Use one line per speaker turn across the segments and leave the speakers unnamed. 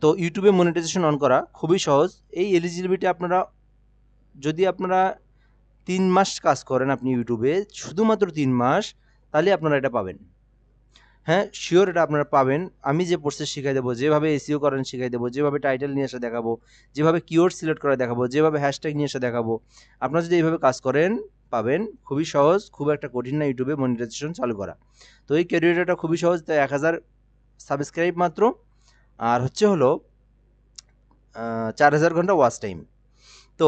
তো ইউটিউবে monetization on করা খুবই সহজ। এই এলিজিবিলিটি আপনারা যদি আপনারা ৩ মাস কাজ করেন আপনি ইউটিউবে, শুধুমাত্র ৩ মাস, তাহলে আপনারা এটা পাবেন। হ্যাঁ, শিওর এটা আপনারা পাবেন। আমি যে প্রসেস শিখাই দেবো, যেভাবে এসইও করেন শিখাই দেবো, যেভাবে টাইটেল নিয়ে এসে দেখাবো, যেভাবে কিওয়ার্ড সিলেক্ট করে দেখাবো, যেভাবে হ্যাশট্যাগ নিয়ে এসে দেখাবো। আপনারা যদি এইভাবে কাজ করেন পাবেন। খুবই সহজ, খুব একটা কঠিন না ইউটিউবে মনিটাইজেশন চালু করা। তো এই ক্যারিয়ারটা খুবই সহজ। তাই ১,০০০ সাবস্ক্রাইব মাত্র, আর হচ্ছে হলো ৪,০০০ ঘন্টা ওয়াচ টাইম। তো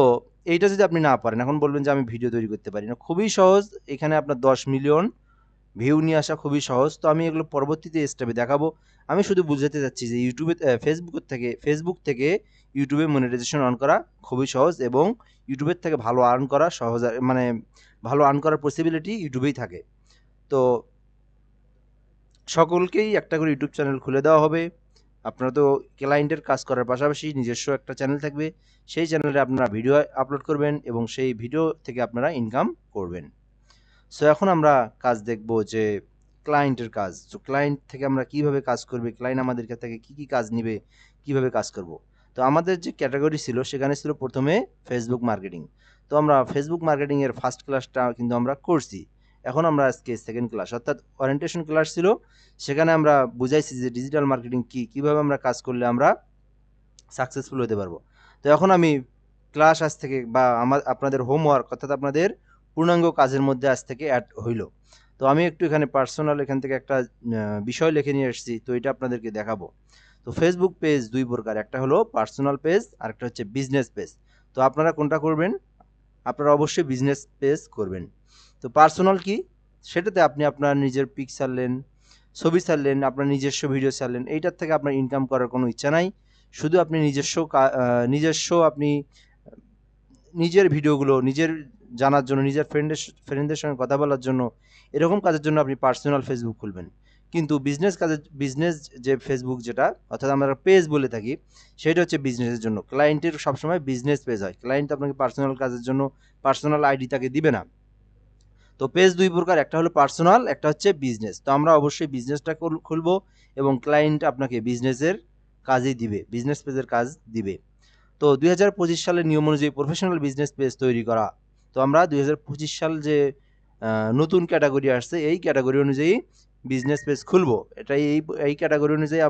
এইটা যদি আপনি না পারেন, এখন বলবেন যে আমি ভিডিও তৈরি করতে পারি না। খুবই সহজ। এখানে আপনার ১০ মিলিয়ন ভিউ নিয়ে আসা খুবই সহজ। তো আমি এগুলো পরবর্তীতে স্টেপে দেখাবো। আমি শুধু বুঝাতে চাচ্ছি যে ইউটিউবে ফেসবুক থেকে ইউটিউবে মনিটাইজেশন অন করা খুবই সহজ, এবং ইউটিউবের থেকে ভালো আর্ন করা সহজ, মানে ভালো আর্ন করার পসিবিলিটি ইউটিউবেই থাকে। তো সকলকেই একটা করে ইউটিউব চ্যানেল খুলে দেওয়া হবে। আপনারা তো ক্লায়েন্টের কাজ করার পাশাপাশি নিজস্ব একটা চ্যানেল থাকবে। সেই চ্যানেলে আপনারা ভিডিও আপলোড করবেন এবং সেই ভিডিও থেকে আপনারা ইনকাম করবেন। সো এখন আমরা কাজ দেখব যে ক্লায়েন্টের কাজ। তো ক্লায়েন্ট থেকে আমরা কিভাবে কাজ করবে, ক্লায়েন্ট আমাদের কাছ থেকে কি কাজ নিবে, কিভাবে কাজ করব। তো আমাদের যে ক্যাটাগরি ছিল সেখানে ছিল প্রথমে ফেসবুক মার্কেটিং। তো আমরা ফেসবুক মার্কেটিং এর ফার্স্ট ক্লাসটা কিন্তু আমরা করছি। এখন আমরা আজকে সেকেন্ড ক্লাস, অর্থাৎ ওরিয়েন্টেশন ক্লাস ছিল। সেখানে আমরা বুঝাইছি যে ডিজিটাল মার্কেটিং কি, কিভাবে আমরা কাজ করলে আমরা সাকসেসফুল হতে পারবো। তো এখন আমি ক্লাস আজ থেকে বা আপনাদের হোমওয়ার্ক, অর্থাৎ আপনাদের পূর্ণাঙ্গ কাজের মধ্যে আজ থেকে অ্যাড হইল। তো আমি একটু এখানে পার্সোনাল এখান থেকে একটা বিষয় লিখে নিয়ে এসেছি, তো এটা আপনাদেরকে দেখাবো। তো ফেসবুক পেজ দুই প্রকার, একটা হলো পার্সোনাল পেজ আর একটা হচ্ছে বিজনেস পেজ। তো আপনারা কোনটা করবেন? আপনারা অবশ্যই বিজনেস পেজ করবেন। তো পার্সোনাল কি? সেটাতে আপনি আপনার নিজের পিক ছাড়লেন, ছবি ছাড়লেন, আপনার নিজস্ব ভিডিও ছাড়লেন। এইটার থেকে আপনার ইনকাম করার কোনো ইচ্ছা নাই। শুধু আপনি নিজস্ব আপনি নিজের ভিডিওগুলো নিজের জানার জন্য, নিজের ফ্রেন্ডদের সঙ্গে কথা বলার জন্য, এরকম কাজের জন্য আপনি পার্সোনাল ফেসবুক খুলবেন। কিন্তু বিজনেস যে ফেসবুক যেটা, অর্থাৎ আমরা পেজ বলে থাকি, সেটা হচ্ছে বিজনেসের জন্য। ক্লায়েন্টের সবসময় বিজনেস পেজ হয়। ক্লায়েন্ট আপনাকে পার্সোনাল কাজের জন্য পার্সোনাল আইডি তাকে দিবে না। তো পেজ দুই প্রকার, একটা হলো পার্সোনাল, একটা হচ্ছে বিজনেস। তো আমরা অবশ্যই বিজনেসটা খুলবো এবং ক্লায়েন্ট আপনাকে বিজনেসের কাজই দিবে, বিজনেস পেজের কাজ দিবে। তো ২০২৫ সালের নিয়ম অনুযায়ী প্রফেশনাল বিজনেস পেজ তৈরি করা। তো আমরা ২০২৫ সাল যে নতুন ক্যাটাগরি আসছে, এই ক্যাটাগরি অনুযায়ী বিজনেস পেজ খুলবো। এটা এই ক্যাটাগরি অনুযায়ী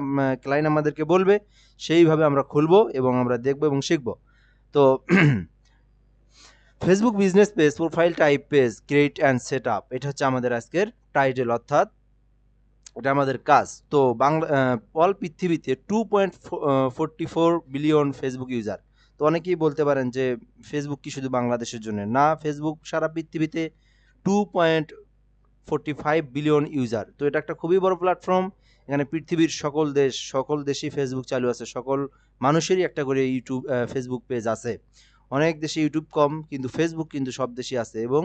ক্লায়েন্ট আমাদেরকে বলবে, সেইভাবে আমরা খুলবো এবং আমরা দেখবো এবং শিখবো। তো Facebook business page, profile type page, create and set up, এটা হচ্ছে আমাদের আজকের টাইটেল, অর্থাৎ এটা আমাদের কাজ। তো বাংলা অল পৃথিবীতে 2.44 বিলিয়ন ফেসবুক ইউজার। তো অনেকেই বলতে পারেন যে ফেসবুক কি শুধু বাংলাদেশের জন্য? না, ফেসবুক সারা পৃথিবীতে 2.45 বিলিয়ন ইউজার। তো এটা একটা খুবই বড় প্ল্যাটফর্ম। এখানে পৃথিবীর সকল দেশেই ফেসবুক চালু আছে। সকল মানুষেরই একটা করে ফেসবুক পেজ আছে। অনেক দেশে ইউটিউব কম, কিন্তু ফেসবুক কিন্তু সব দেশেই আছে এবং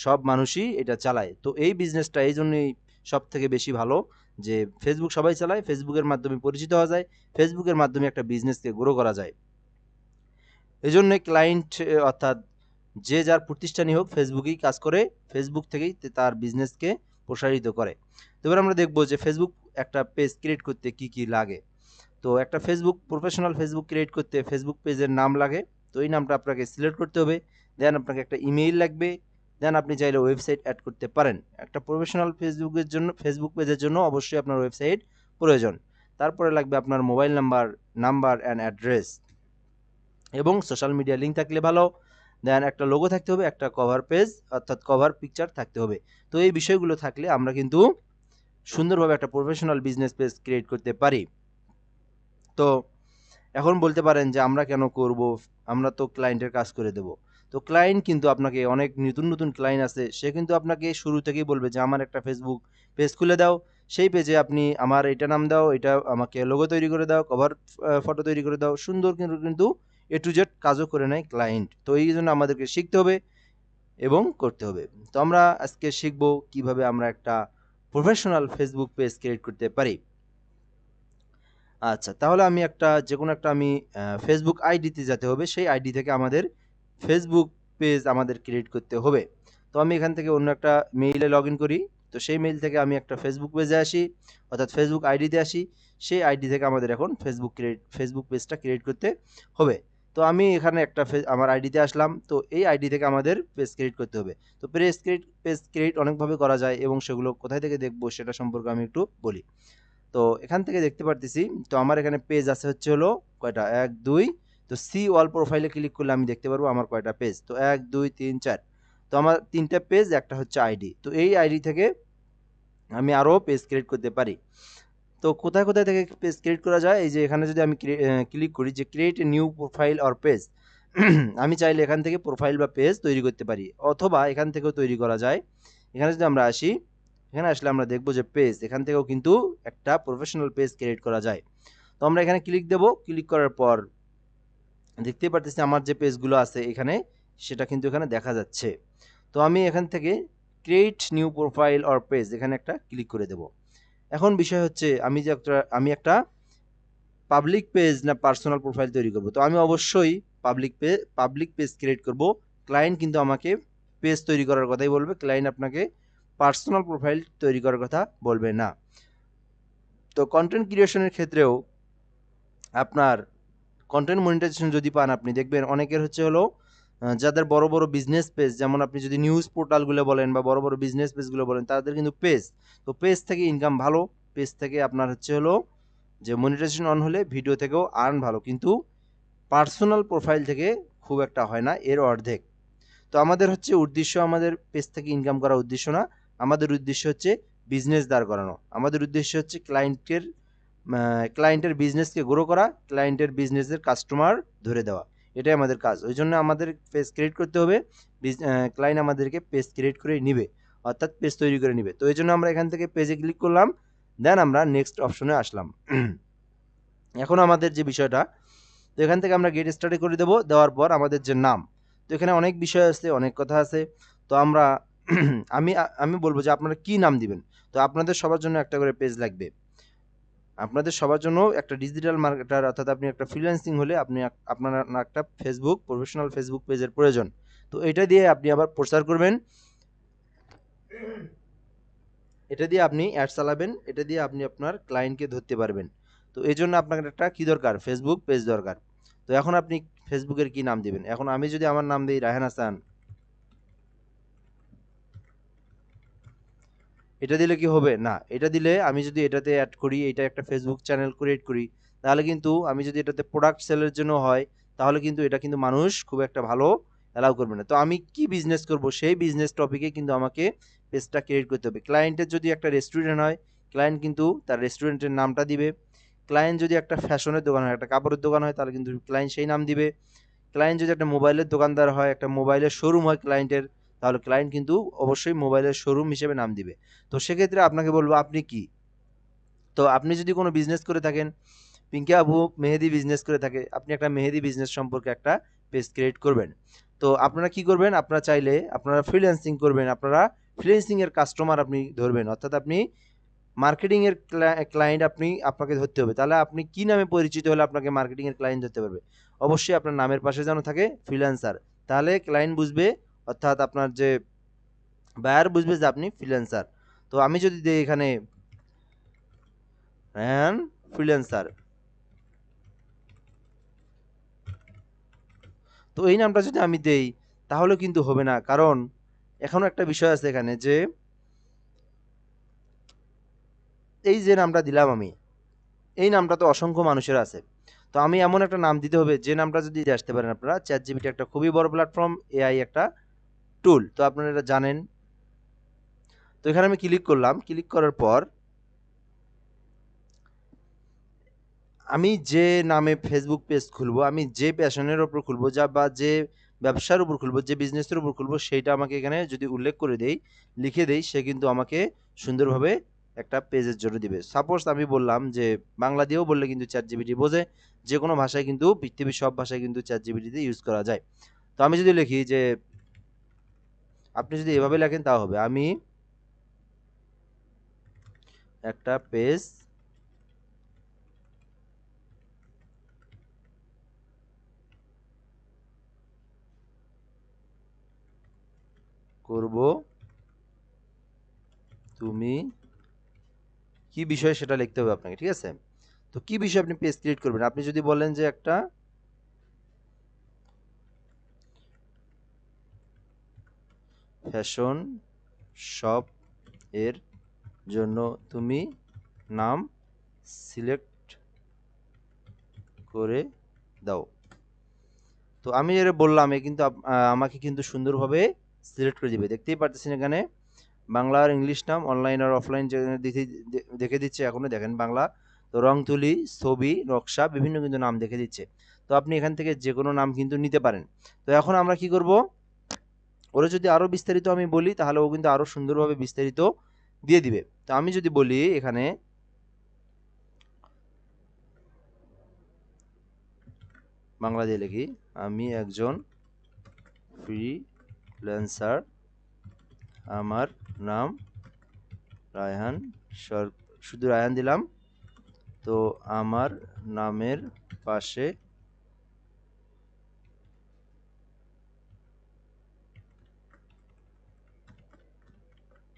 সব মানুষই এটা চালায়। তো এই বিজনেসটা এই জন্যই সব থেকে বেশি ভালো যে ফেসবুক সবাই চালায়, ফেসবুকের মাধ্যমে পরিচিত হওয়া যায়, ফেসবুকের মাধ্যমে একটা বিজনেসকে গ্রো করা যায়। এজন্য ক্লায়েন্ট, অর্থাৎ যে যার প্রতিষ্ঠানই হোক, ফেসবুকেই কাজ করে, ফেসবুক থেকেই তার বিজনেসকে প্রসারিত করে। তো এবার আমরা দেখব যে ফেসবুক একটা পেজ ক্রিয়েট করতে কি কি লাগে। তো একটা প্রফেশনাল ফেসবুক ক্রিয়েট করতে ফেসবুক পেজের নাম লাগে। তো এই নামটা আপনাকে সিলেক্ট করতে হবে। দেন আপনাকে একটা ইমেইল লাগবে। দেন আপনি চাইলে ওয়েবসাইট অ্যাড করতে পারেন। একটা প্রফেশনাল ফেসবুক পেজের জন্য অবশ্যই আপনার ওয়েবসাইট প্রয়োজন। তারপরে লাগবে আপনার মোবাইল নাম্বার অ্যান্ড অ্যাড্রেস, এবং সোশ্যাল মিডিয়া লিঙ্ক থাকলে ভালো। দেন একটা লোগো থাকতে হবে, একটা কভার পেজ, অর্থাৎ কভার পিকচার থাকতে হবে। তো এই বিষয়গুলো থাকলে আমরা কিন্তু সুন্দরভাবে একটা প্রফেশনাল বিজনেস পেজ ক্রিয়েট করতে পারি। তো এখন বলতে পারেন যে আমরা কেন করব? আমরা তো ক্লায়েন্টের কাজ করে দেব। তো ক্লায়েন্ট কিন্তু আপনাকে, অনেক নতুন ক্লায়েন্ট আছে, সে কিন্তু আপনাকে শুরু থেকেই বলবে যে আমার একটা ফেসবুক পেজ খুলে দাও। সেই পেজে আপনি আমার এটা নাম দাও, এটা আমাকে লোগো তৈরি করে দাও, কভার ফটো তৈরি করে দাও। সুন্দর কিন্তু এ টু জেড কাজও করে নেয় ক্লায়েন্ট। তো এই জন্য আমাদেরকে শিখতে হবে এবং করতে হবে। তো আমরা আজকে শিখব কিভাবে আমরা একটা প্রফেশনাল ফেসবুক পেজ ক্রিয়েট করতে পারি। আচ্ছা, তাহলে আমি যেকোনো একটা আমি ফেসবুক আইডিতে যেতে হবে। সেই আইডি থেকে আমাদের ফেসবুক পেজ আমাদের ক্রিয়েট করতে হবে। তো আমি এখান থেকে অন্য একটা মেইলে লগইন করি। তো সেই মেইল থেকে আমি একটা ফেসবুক পেজে আসি, অর্থাৎ ফেসবুক আইডিতে আসি। সেই আইডি থেকে আমাদের এখন ফেসবুক পেজটা ক্রিয়েট করতে হবে। তো আমি এখানে একটা আমার আইডিতে আসলাম। তো এই আইডি থেকে আমাদের পেজ ক্রিয়েট করতে হবে। তো পেজ ক্রিয়েট অনেকভাবে করা যায় এবং সেগুলো কোথায় থেকে দেখবো সেটা সম্পর্কে আমি একটু বলি। তো এখান থেকে দেখতে পারতেছি, তো আমার এখানে পেজ আছে হচ্ছে হলো কয়টা, 1 2। তো সি ওয়াল প্রোফাইলে ক্লিক করলে আমি দেখতে পারবো আমার কয়টা পেজ। তো 1 2 3 4। তো আমার 3টা পেজ, একটা হচ্ছে আইডি। তো এই আইডি থেকে আমি আরও পেজ ক্রিয়েট করতে পারি। তো কোথায় কোথায় থেকে পেজ ক্রিয়েট করা যায়, এই যে এখানে যদি আমি ক্লিক করি যে create a new profile or page, আমি চাইলে এখান থেকে প্রোফাইল বা পেজ তৈরি করতে পারি, অথবা এখান থেকেও তৈরি করা যায়। এখানে যদি আমরা আসি, এখানে আসলে আমরা দেখব যে পেজ, এখান থেকেও কিন্তু একটা প্রফেশনাল পেজ ক্রিয়েট করা যায়। তো আমরা এখানে ক্লিক দেব। ক্লিক করার পর দেখতেই পারতেছি আমার যে পেজগুলো আছে এখানে, সেটা কিন্তু এখানে দেখা যাচ্ছে। তো আমি এখান থেকে create new profile or page এখানে একটা ক্লিক করে দেব। এখন বিষয় হচ্ছে আমি একটা পাবলিক পেজ না পার্সোনাল প্রোফাইল তৈরি করব। তো আমি অবশ্যই পাবলিক পেজ ক্রিয়েট করব। ক্লায়েন্ট কিন্তু আমাকে পেজ তৈরি করার কথাই বলবে, ক্লায়েন্ট আপনাকে পার্সোনাল প্রোফাইল তৈরি করার কথা বলবে না। তো কন্টেন্ট ক্রিয়েশনের ক্ষেত্রেও আপনার কন্টেন্ট মনিটাইজেশন যদি পান, আপনি দেখবেন অনেকের হচ্ছে হলো যাদের বড় বড় বিজনেস পেজ, যেমন আপনি যদি নিউজ পোর্টালগুলো বলেন বা বড় বড় বিজনেস পেজগুলো বলেন, তাদের কিন্তু পেজ, তো পেজ থেকে ইনকাম ভালো। পেজ থেকে আপনার হচ্ছে হলো যে মনিটাইজেশন অন হলে ভিডিও থেকেও আর্ন ভালো, কিন্তু পার্সোনাল প্রোফাইল থেকে খুব একটা হয় না, এর অর্ধেক। তো আমাদের হচ্ছে উদ্দেশ্য, আমাদের পেজ থেকে ইনকাম করা উদ্দেশ্য না, আমাদের উদ্দেশ্য হচ্ছে বিজনেস দাঁড় করানো। আমাদের উদ্দেশ্য হচ্ছে ক্লায়েন্টের বিজনেসকে গ্রো করা, ক্লায়েন্টের বিজনেসের কাস্টমার ধরে দেওয়া, এটাই আমাদের কাজ। ওই জন্য আমাদের পেজ ক্রিয়েট করতে হবে। ক্লায়েন্ট আমাদেরকে পেজ ক্রিয়েট করে নিবে, অর্থাৎ পেজ তৈরি করে নিবে। তো এই জন্য আমরা এখান থেকে পেজে ক্লিক করলাম, দেন আমরা নেক্সট অপশনে আসলাম। এখন আমাদের যে বিষয়টা, তো এখান থেকে আমরা গেট স্টার্টে করে দেবো। দেওয়ার পর আমাদের যে নাম, তো এখানে অনেক বিষয় আছে, অনেক কথা আছে। তো আমরা আমি আমি বলবো যে আপনারা কি নাম দিবেন। তো আপনাদের সবার জন্য একটা করে পেজ লাগবে। আপনাদের সবার জন্য একটা ডিজিটাল মার্কেটার, অর্থাৎ আপনি একটা ফ্রিল্যান্সিং হলে আপনার একটা প্রফেশনাল ফেসবুক পেজের প্রয়োজন। তো এটা দিয়ে আপনি আবার প্রচার করবেন, এটা দিয়ে আপনি অ্যাড চালাবেন, এটা দিয়ে আপনি আপনার ক্লায়েন্টকে ধরতে পারবেন। তো এই জন্য আপনার একটা কি দরকার, ফেসবুক পেজ দরকার। তো এখন আপনি ফেসবুকের কি নাম দিবেন? এখন আমি যদি আমার নাম দিই রায়হান হাসান, এটা দিলে কি হবে? না, এটা দিলে আমি যদি এটাতে অ্যাড করি, এটা একটা ফেসবুক চ্যানেল ক্রিয়েট করি, তাহলে কিন্তু আমি যদি এটাতে প্রোডাক্ট সেলের জন্য হয়, তাহলে কিন্তু এটা কিন্তু মানুষ খুব একটা ভালো অ্যালাউ করবে না। তো আমি কি বিজনেস করব, সেই বিজনেস টপিকে কিন্তু আমাকে পেজটা ক্রিয়েট করতে হবে। ক্লায়েন্টের যদি একটা রেস্টুরেন্ট হয়, ক্লায়েন্ট কিন্তু তার রেস্টুরেন্টের নামটা দিবে। ক্লায়েন্ট যদি একটা ফ্যাশনের দোকান হয়, একটা কাপড়ের দোকান হয়, তাহলে কিন্তু ক্লায়েন্ট সেই নাম দিবে। ক্লায়েন্ট যদি একটা মোবাইলের দোকানদার হয়, একটা মোবাইলের শোরুম হয় ক্লায়েন্টের, তাহলে ক্লায়েন্ট কিন্তু অবশ্যই মোবাইলের শোরুম হিসেবে নাম দিবে। তো সেক্ষেত্রে আপনাকে বলবো আপনি কি। তো আপনি যদি কোনো বিজনেস করে থাকেন, পিঙ্কি আবু মেহেদি বিজনেস করে থাকে, আপনি একটা মেহেদি বিজনেস সম্পর্কে একটা পেজ ক্রিয়েট করবেন। তো আপনারা কি করবেন, আপনারা চাইলে আপনারা ফ্রিল্যান্সিং করবেন, আপনারা ফ্রিল্যান্সিং এর কাস্টমার আপনি ধরবেন, অর্থাৎ আপনি মার্কেটিং এর ক্লায়েন্ট আপনাকে ধরতে হবে। তাহলে আপনি কি নামে পরিচিত হলে আপনাকে মার্কেটিং এর ক্লায়েন্ট ধরতে পারবে? অবশ্যই আপনার নামের পাশে যেন থাকে ফ্রিল্যান্সার, তাহলে ক্লায়েন্ট বুঝবে, অর্থাৎ আপনার যে বায়ার বুঝবে যে আপনি ফ্রিল্যান্সার। তো আমি যদি দিই এখানে রায়হান ফ্রিল্যান্সার, তো এই নামটা যদি আমি দেই, তাহলে কিন্তু হবে না, কারণ এখনো একটা বিষয় আছে এখানে, যে এই যে নামটা দিলাম আমি, এই নামটা তো অসংখ্য মানুষের আছে। তো আমি এমন একটা নাম দিতে হবে, যে নামটা যদি দিয়ে আসতে পারেন আপনারা, চ্যাট জিপিটি একটা খুবই বড় প্ল্যাটফর্ম, এআই একটা টুল, তো আপনারা এটা জানেন। তো এখানে আমি ক্লিক করলাম। ক্লিক করার পর আমি যে নামে ফেসবুক পেজ খুলবো, আমি যে প্যাশনের ওপর খুলবো, বা যে ব্যবসার উপর খুলবো, যে বিজনেসের উপর খুলবো, সেইটা আমাকে এখানে যদি উল্লেখ করে দেই, লিখে দেই, সে কিন্তু আমাকে সুন্দরভাবে একটা পেজের জন্য দিবে। সাপোজ আমি বললাম যে বাংলা দিয়েও বললে কিন্তু চ্যাট জিপিটি বোঝে, যে কোনো ভাষায় কিন্তু, পৃথিবীর সব ভাষায় কিন্তু চ্যাট জিপিটিতে ইউজ করা যায়। তো আমি যদি লিখি যে, আপনি যদি এভাবে লেখেন তাও হবে, আমি একটা পেজ করব তুমি কি বিষয় সেটা লিখতে হবে আপনাকে, ঠিক আছে। তো কি বিষয় আপনি পেজ ক্রিয়েট করবেন, আপনি যদি বলেন যে একটা ফ্যাশন শপ এর জন্য তুমি নাম সিলেক্ট করে দাও। তো আমি যেটা বললাম এ কিন্তু আমাকে কিন্তু সুন্দরভাবে সিলেক্ট করে দিবে, দেখতেই পারতেছেন এখানে বাংলা আর ইংলিশ নাম, অনলাইন আর অফলাইন দেখে দিচ্ছে। এখনো দেখেন বাংলা, তো রং তুলি, ছবি, নকশা, বিভিন্ন কিন্তু নাম দেখে দিচ্ছে। তো আপনি এখান থেকে যে কোনো নাম কিন্তু নিতে পারেন। তো এখন আমরা কি করব, ওরা যদি আরো বিস্তারিত আমি বলি তাহলে ও কিন্তু আরো সুন্দরভাবে বিস্তারিত দিয়ে দিবে। তো আমি যদি বলি এখানে বাংলা দিয়ে লিখি, আমি একজন ফ্রিল্যান্সার, আমার নাম রায়হান, শুধু রায়হান দিলাম। তো আমার নামের পাশে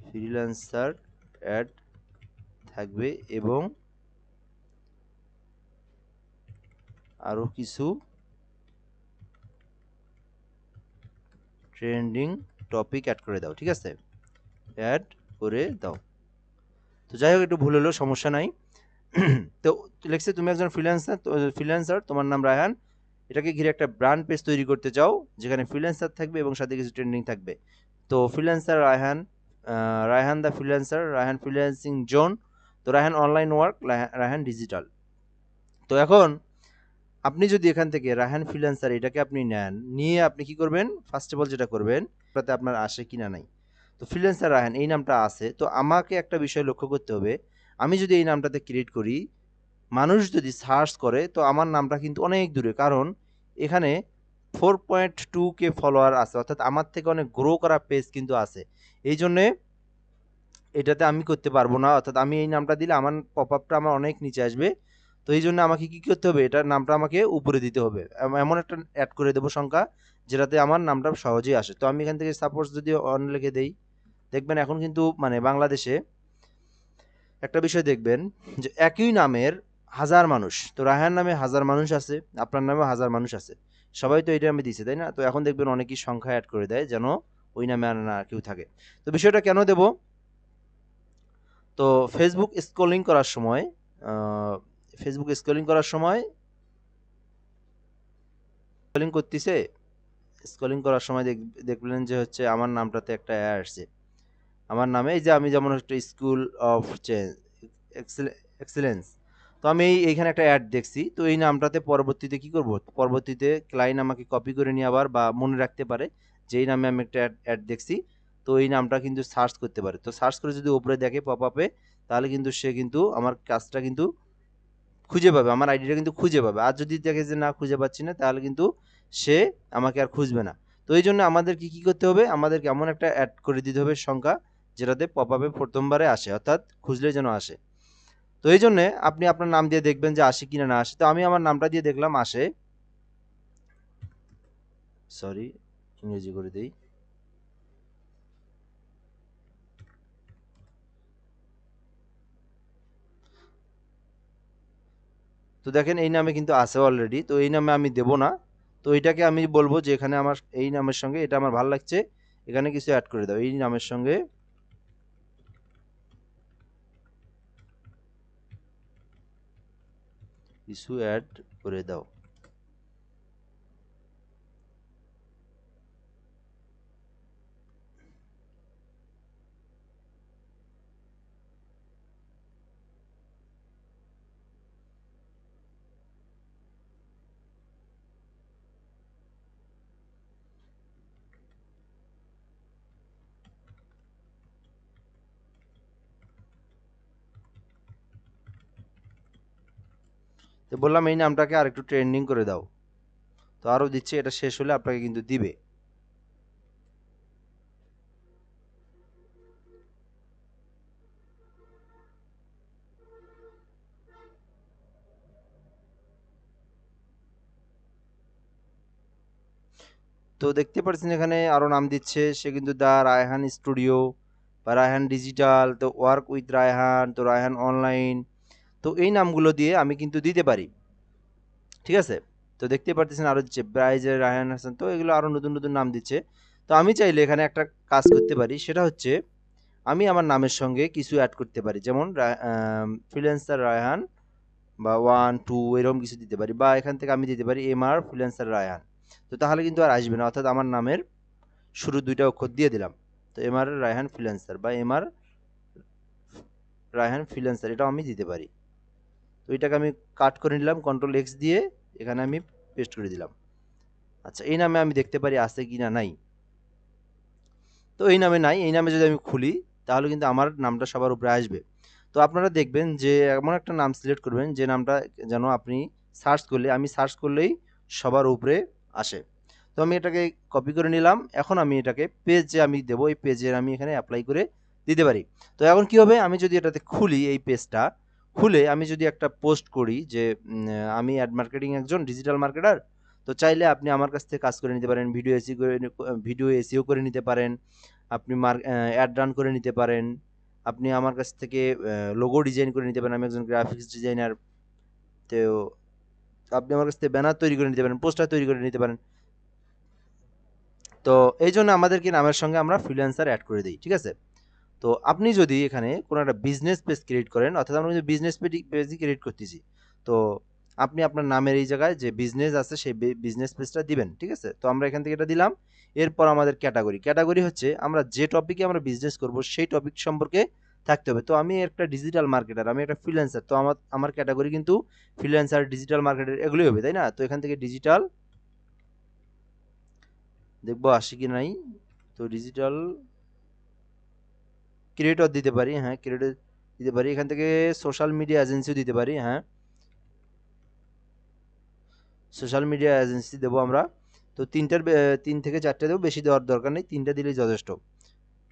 ফ্রিল্যান্সার অ্যাড থাকবে এবং আরো কিছু ট্রেন্ডিং টপিক অ্যাড করে দাও, ঠিক আছে, অ্যাড করে দাও। তো যাই হোক একটু ভুল হলেও সমস্যা নাই। তো লেখছে তুমি একজন ফ্রিল্যান্সার, তোমার নাম রায়হান, এটাকে ঘিরে একটা ব্র্যান্ড পেজ তৈরি করতে চাও যেখানে ফ্রিল্যান্সার থাকবে এবং সাথে কিছু ট্রেন্ডিং থাকবে। তো freelancer Raihan, Raihan the freelancer, Raihan freelancing zone, তো Raihan online work, Raihan digital. তো এখন আপনি যদি এখান থেকে রায়হান ফ্রিল্যান্সার এটাকে আপনি নেন, নিয়ে আপনি কি করবেন, ফার্স্ট অফ অল যেটা করবেন তাতে আপনার আসে কিনা নাই। তো ফ্রিল্যান্সার রায়হান এই নামটা আছে, তো আমাকে একটা বিষয় লক্ষ্য করতে হবে, আমি যদি এই নামটাতে ক্রিয়েট করি, মানুষ যদি সার্চ করে তো আমার নামটা কিন্তু অনেক দূরে, কারণ এখানে 4.2K ফলোয়ার আছে, অর্থাৎ আমার থেকে অনেক গ্রো করা পেজ কিন্তু আছে। এই জন্যে এটাতে আমি করতে পারবো না, অর্থাৎ আমি এই নামটা দিলে আমার পপ আপটা আমার অনেক নিচে আসবে। তো এই জন্য আমাকে কি করতে হবে, এটার নামটা আমাকে উপরে দিতে হবে, এমন একটা অ্যাড করে দেবো সংখ্যা যেটাতে আমার নামটা সহজেই আসে। তো আমি এখান থেকে সাপোজ যদি অন লিখে দেই, দেখবেন এখন কিন্তু মানে বাংলাদেশে একটা বিষয় দেখবেন যে একই নামের হাজার মানুষ, তো রায়হান নামে হাজার মানুষ আছে, আপনার নামে হাজার মানুষ আছে, সবাই তো এটা নামে দিছে তাই না। তো এখন দেখবেন অনেকেই সংখ্যা অ্যাড করে দেয় যেন ওই নামে আর না কেউ থাকে। তো বিষয়টা কেন দেব, তো ফেসবুক স্ক্রলিং করার সময়, ফেসবুক স্ক্রলিং করার সময় স্ক্রলিং করতেছে, স্ক্রলিং করার সময় দেখলেন যে হচ্ছে আমার নামটাতে একটা অ্যাড আসছে আমার নামে, এই যে আমি যেমন একটা স্কুল অফ এক্সেলেন্স, তো আমি এইখানে একটা অ্যাড দেখছি, তো এই নামটাতে পরবর্তীতে কি করব, পরবর্তীতে ক্লায়েন্ট আমাকে কপি করে নিয়ে আবার বা মনে রাখতে পারে যে এই নামে আমি একটা অ্যাড দেখছি, তো এই নামটা কিন্তু সার্চ করতে পারে। তো সার্চ করে যদি উপরে দেখে পপ আপে, তাহলে কিন্তু সে কিন্তু আমার কাজটা কিন্তু খুঁজে পাবে, আমার আইডিটা কিন্তু খুঁজে পাবে। আর যদি দেখে যে না খুঁজে পাচ্ছি না, তাহলে কিন্তু সে আমাকে আর খুঁজবে না। তো এই জন্য আমাদেরকে কি করতে হবে, আমাদেরকে এমন একটা অ্যাড করে দিতে হবে সংখ্যা যেটাতে পপ আপে প্রথমবারে আসে, অর্থাৎ খুঁজলে যেন আসে। তো এই জন্য আপনি আপনার নাম দিয়ে দেখবেন যে আসে কিনা না আসে। তো আমি আমার নামটা দিয়ে দেখলাম আসে, সরি ইংরেজি করে দেই। তো দেখেন এই নামে কিন্তু আছে অলরেডি, তো এই নামে আমি দেব না। তো এটাকে আমি বলবো যে এখানে আমার এই নামের সঙ্গে এটা আমার ভালো লাগছে, এখানে কিছু অ্যাড করে দাও, এই নামের সঙ্গে কিছু অ্যাড করে দাও। তো বললাম এই নামটাকে আর একটু ট্রেন্ডিং করে দাও, তো আরও দিচ্ছে, এটা শেষ হলে আপনাকে কিন্তু দিবে। তো দেখতে পাচ্ছেন এখানে আরো নাম দিচ্ছে, সে কিন্তু দা রায়হান স্টুডিও, বা রায়হান ডিজিটাল, তো ওয়ার্ক উইথ রায়হান, তো রায়হান অনলাইন, তো এই নামগুলো দিয়ে আমি কিন্তু দিতে পারি। ঠিক আছে, তো দেখতে পারতেছেন আরও দিচ্ছে ব্রাইজের রায়হান হাসান, তো এগুলো আরও নতুন নতুন নাম দিচ্ছে। তো আমি চাইলে এখানে একটা কাজ করতে পারি, সেটা হচ্ছে আমি আমার নামের সঙ্গে কিছু অ্যাড করতে পারি, যেমন ফ্রিল্যান্সার রায়হান বা 1 2 এরকম কিছু দিতে পারি, বা এখান থেকে আমি দিতে পারি MR ফ্রিল্যান্সার রায়হান। তো তাহলে কিন্তু আর আসবে না, অর্থাৎ আমার নামের শুরু 2টা অক্ষর দিয়ে দিলাম। তো MR রায়হান ফ্রিল্যান্সার বা MR রায়হান ফ্রিল্যান্সার, এটাও আমি দিতে পারি। তো এটাকে আমি কাট করে নিলাম Ctrl+X দিয়ে, এখানে আমি পেস্ট করে দিলাম। আচ্ছা, এই নামে আমি দেখতে পারি আছে কি না নাই। তো এই নামে নাই, এই নামে যদি আমি খুলি তাহলে কিন্তু আমার নামটা সবার উপরে আসবে। তো আপনারা দেখবেন যে এমন একটা নাম সিলেক্ট করবেন যে নামটা যেন আপনি সার্চ করলে, আমি সার্চ করলেই সবার উপরে আসে। তো আমি এটাকে কপি করে নিলাম, এখন আমি এটাকে পেজে আমি দেবো, এই পেজে আমি এখানে অ্যাপ্লাই করে দিতে পারি। তো এখন কি হবে, আমি যদি এটাতে খুলি, এই পেজটা খুলে আমি যদি একটা পোস্ট করি যে আমি অ্যাড মার্কেটিং একজন ডিজিটাল মার্কেটার, তো চাইলে আপনি আমার কাছ থেকে কাজ করে নিতে পারেন, ভিডিও এসিও করে নিতে পারেন, আপনি অ্যাড রান করে নিতে পারেন, আপনি আমার কাছ থেকে লোগো ডিজাইন করে নিতে পারেন, আমি একজন গ্রাফিক্স ডিজাইনার। তো আপনি আমার কাছ থেকে ব্যানার তৈরি করে নিতে পারেন, পোস্টার তৈরি করে নিতে পারেন। তো এই জন্য আমাদেরকে নামের সঙ্গে আমরা ফ্রিল্যান্সার অ্যাড করে দিই, ঠিক আছে। তো আপনি যদি এখানে কোনো একটা বিজনেস পেজ ক্রিয়েট করেন, অর্থাৎ আমরা কিন্তু বিজনেস পেজই ক্রিয়েট করতেছি, তো আপনি আপনার নামের এই জায়গায় যে বিজনেস আছে সেই বিজনেস পেজটা দিবেন, ঠিক আছে। তো আমরা এখান থেকে এটা দিলাম। এরপর আমাদের ক্যাটাগরি হচ্ছে আমরা যে টপিকে আমরা বিজনেস করব সেই টপিক সম্পর্কে থাকতে হবে। তো আমি একটা ডিজিটাল মার্কেটার, আমি একটা ফ্রিল্যান্সার, তো আমার আমার ক্যাটাগরি কিন্তু ফ্রিল্যান্সার, ডিজিটাল মার্কেটার এগুলোই হবে, তাই না। তো এখান থেকে ডিজিটাল দেখবো আসে কি নাই। তো ডিজিটাল ক্রিয়েটর দিতে পারি, হ্যাঁ ক্রিয়েটর দিতে পারি। এখান থেকে সোশ্যাল মিডিয়া এজেন্সিও দিতে পারি, হ্যাঁ সোশ্যাল মিডিয়া এজেন্সি দেবো আমরা। তো 3 থেকে 4টে দেবো, বেশি দেওয়ার দরকার নেই, 3টে দিলেই যথেষ্ট।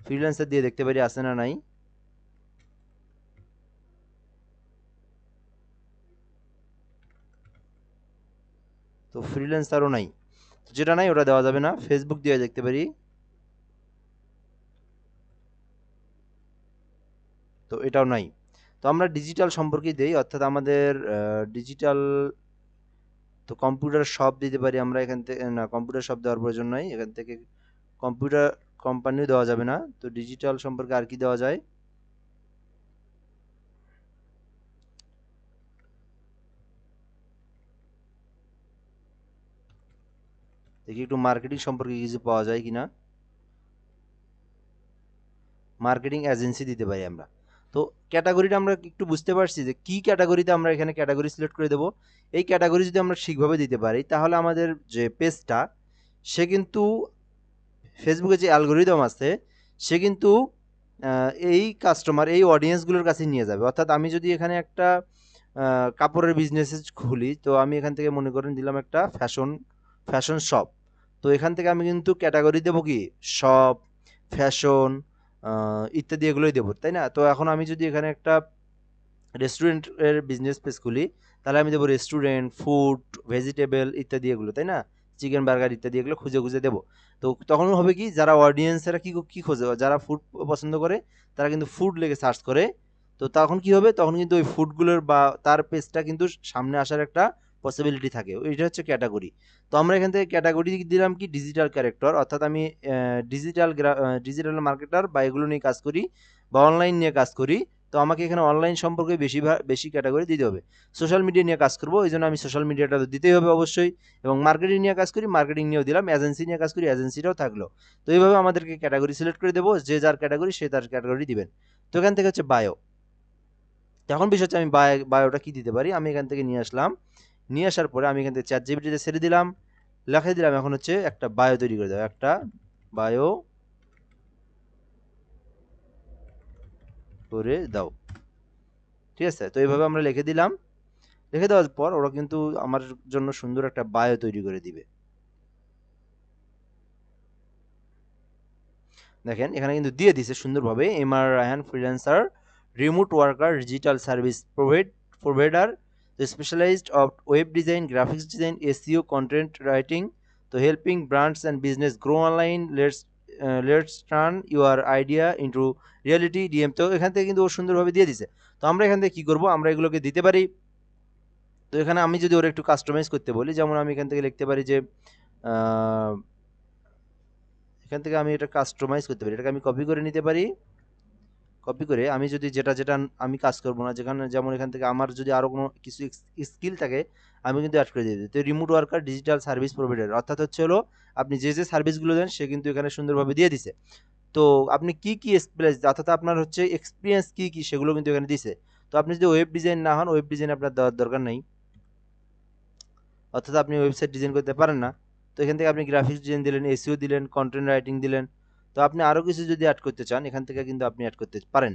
ফ্রিল্যান্সার দিয়ে দেখতে পারি আছে না নাই। তো ফ্রিল্যান্সারও নাই, যেটা নাই ওটা দেওয়া যাবে না। ফেসবুক দিয়ে দেখতে পারি, তো এটাও নাই। তো আমরা ডিজিটাল সম্পর্কে দেই, অর্থাৎ আমাদের ডিজিটাল, তো কম্পিউটার শপ দিতে পারি আমরা এখান থেকে, না কম্পিউটার শপ দেওয়ার প্রয়োজন নাই, এখান থেকে কম্পিউটার কোম্পানিও দেওয়া যাবে না। তো ডিজিটাল সম্পর্কে আর কি দেওয়া যায়, দেখি একটু মার্কেটিং সম্পর্কে কিছু পাওয়া যায় কিনা। মার্কেটিং এজেন্সি দিতে পারি আমরা। তো ক্যাটাগরিটা আমরা একটু বুঝতে পারছি যে কি ক্যাটাগরিতে আমরা এখানে ক্যাটাগরি সিলেক্ট করে দেবো। এই ক্যাটাগরি যদি আমরা ঠিকভাবে দিতে পারি তাহলে আমাদের যে পেজটা, সে কিন্তু ফেসবুকে যে অ্যালগোরিদম আছে সে কিন্তু এই কাস্টমার, এই অডিয়েন্সগুলোর কাছে নিয়ে যাবে। অর্থাৎ আমি যদি এখানে একটা কাপড়ের বিজনেস খুলি, তো আমি এখান থেকে মনে করেন দিলাম একটা ফ্যাশন শপ। তো এখান থেকে আমি কিন্তু ক্যাটাগরি দেবো কি শপ, ফ্যাশন ইত্যাদি এগুলোই দেবো, তাই না। তো এখন আমি যদি এখানে একটা রেস্টুরেন্টের বিজনেস পেজ খুলি, তাহলে আমি দেবো রেস্টুরেন্ট, ফুড, ভেজিটেবল ইত্যাদি এগুলো, তাই না, চিকেন বার্গার ইত্যাদি এগুলো খুঁজে খুঁজে দেবো। তো তখন হবে কি, যারা অডিয়েন্সেরা কি খোঁজে, যারা ফুড পছন্দ করে তারা কিন্তু ফুড লেগে সার্চ করে। তো তখন কি হবে, তখন কিন্তু ওই ফুডগুলোর বা তার পেজটা কিন্তু সামনে আসার একটা পসিবিলিটি থাকে। এটা হচ্ছে ক্যাটাগরি। তো আমরা এখান থেকে ক্যাটাগরি দিলাম কি ডিজিটাল ক্যারেক্টার, অর্থাৎ আমি ডিজিটাল মার্কেটার বা এগুলো নিয়ে কাজ করি বা অনলাইন নিয়ে কাজ করি। তো আমাকে এখানে অনলাইন সম্পর্কে বেশি ক্যাটাগরি দিতে হবে। সোশ্যাল মিডিয়া নিয়ে কাজ করবো, এই জন্য আমি সোশ্যাল মিডিয়াটা তো দিতেই হবে অবশ্যই। এবং মার্কেটিং নিয়ে কাজ করি, মার্কেটিং নিয়েও দিলাম। এজেন্সি নিয়ে কাজ করি, এজেন্সিটাও থাকলো। তো এইভাবে আমাদেরকে ক্যাটাগরি সিলেক্ট করে দেবো, যে যার ক্যাটাগরি সে তার ক্যাটাগরি দিবেন। তো এখান থেকে হচ্ছে বায়ো। এখন বিষয় হচ্ছে আমি বায়োটা কি দিতে পারি, আমি এখান থেকে নিয়ে আসলাম। নিয়ে আসার পরে আমি এখান থেকে ChatGPT-তে ছেড়ে দিলাম, লেখাই দিলাম এখন হচ্ছে একটা বায়ো তৈরি করে দাও, একটা বায়ো করে দাও, ঠিক আছে। তো এইভাবে আমরা লিখে দিলাম। লিখে দেওয়ার পর ওরা কিন্তু আমার জন্য সুন্দর একটা বায়ো তৈরি করে দিবে। দেখেন এখানে কিন্তু দিয়ে দিছে সুন্দরভাবে, MR Raihan freelancer, remote worker, digital service provider, specialized of web design, graphics design, SEO, content writing, তো helping brands and business grow online, let's let's turn your idea into reality DM. তো এখান থেকে কিন্তু ও সুন্দরভাবে দিয়ে দিছে। তো আমরা এখান থেকে কী করবো, আমরা এগুলোকে দিতে পারি। তো এখানে আমি যদি ওরা একটু কাস্টমাইজ করতে বলি, যেমন আমি এখান থেকে লিখতে পারি যে এখান থেকে আমি এটা কাস্টমাইজ করতে পারি, এটাকে আমি কপি করে নিতে পারি। কপি করে আমি যদি যেটা আমি কাজ করবো না, যেখানে যেমন এখান থেকে আমার যদি আরও কোনো কিছু স্কিল থাকে আমি কিন্তু অ্যাড করে দিয়ে দিই। তো remote worker digital service provider অর্থাৎ হচ্ছে হলো আপনি যে সার্ভিসগুলো দেন সে কিন্তু এখানে সুন্দরভাবে দিয়ে দিছে। তো আপনি কি এক্সপিরিয়েন্স অর্থাৎ আপনার হচ্ছে এক্সপিরিয়েন্স কি সেগুলো কিন্তু এখানে দিছে। তো আপনি যদি ওয়েব ডিজাইন না হন, ওয়েব ডিজাইন আপনার দেওয়ার দরকার নেই, অর্থাৎ আপনি ওয়েবসাইট ডিজাইন করতে পারেন না। তো এখান থেকে আপনি গ্রাফিক্স ডিজাইন দিলেন, এসইও দিলেন, কন্টেন্ট রাইটিং দিলেন। তো আপনি আরও কিছু যদি অ্যাড করতে চান এখান থেকে কিন্তু আপনি অ্যাড করতে পারেন।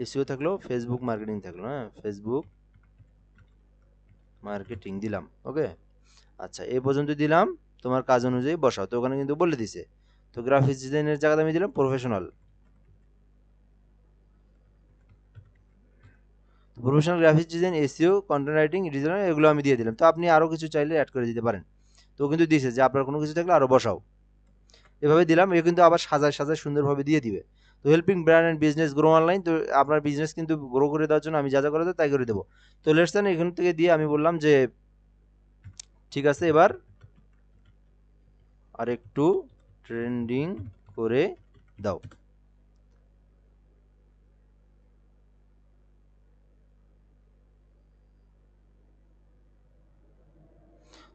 এসইও থাকলো, ফেসবুক মার্কেটিং থাকলো, হ্যাঁ ফেসবুক মার্কেটিং দিলাম। ওকে, আচ্ছা এই পর্যন্ত দিলাম, তোমার কাজ অনুযায়ী বসাও। তো ওখানে কিন্তু বলে দিছে। তো গ্রাফিক্স ডিজাইনের জায়গাতে আমি দিলাম professional. Professional graphics design, SEO, content writing, design এগুলো আমি দিয়ে দিলাম। তো আপনি আরও কিছু চাইলে অ্যাড করে দিতে পারেন। তো কিন্তু দিছে যে আপনার কোনো কিছু থাকলে আরও বসাও, এভাবে দিলাম। এ কিন্তু আবার সাজায় সাজায় সুন্দরভাবে দিয়ে দিবে। তো helping brand and business grow online, তো আপনার বিজনেস কিন্তু গ্রো করে দেওয়ার জন্য আমি যা যা করে দেবো তাই করে দেবো। তো লেটস দেন এখান থেকে দিয়ে আমি বললাম যে ঠিক আছে এবার আর একটু ট্রেন্ডিং করে দাও।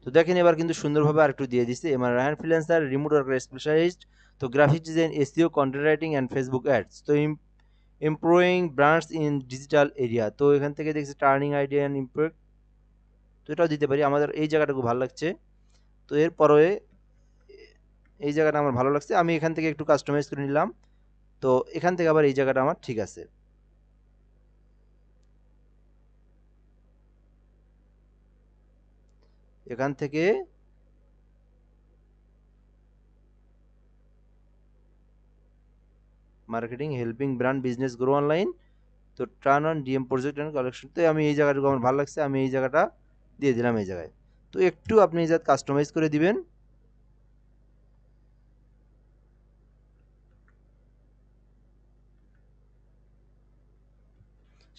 তো দেখেন এবার কিন্তু সুন্দরভাবে আর একটু দিয়ে দিচ্ছে। MR Raihan freelancer, remote worker specialist, তো graphic design, SEO, content writing and Facebook ads, তো employing brands in digital area. তো এখান থেকে দেখছি টার্নিং আইডিয়া অ্যান্ড ইম্প্যাক্ট, তো এটাও দিতে পারি। আমাদের এই জায়গাটা খুব ভালো লাগছে। তো এরপরে এই জায়গাটা আমার ভালো লাগছে, আমি এখান থেকে একটু কাস্টমাইজ করে নিলাম। তো এখান থেকে আবার এই জায়গাটা আমার ঠিক আছে। এখান থেকে marketing, helping brand business grow online, তো turn on DM project and collection, তো আমি এই জায়গাটুকু আমার ভালো লাগছে, আমি এই জায়গাটা দিয়ে দিলাম এই জায়গায়। তো একটু আপনি যা কাস্টমাইজ করে দিবেন,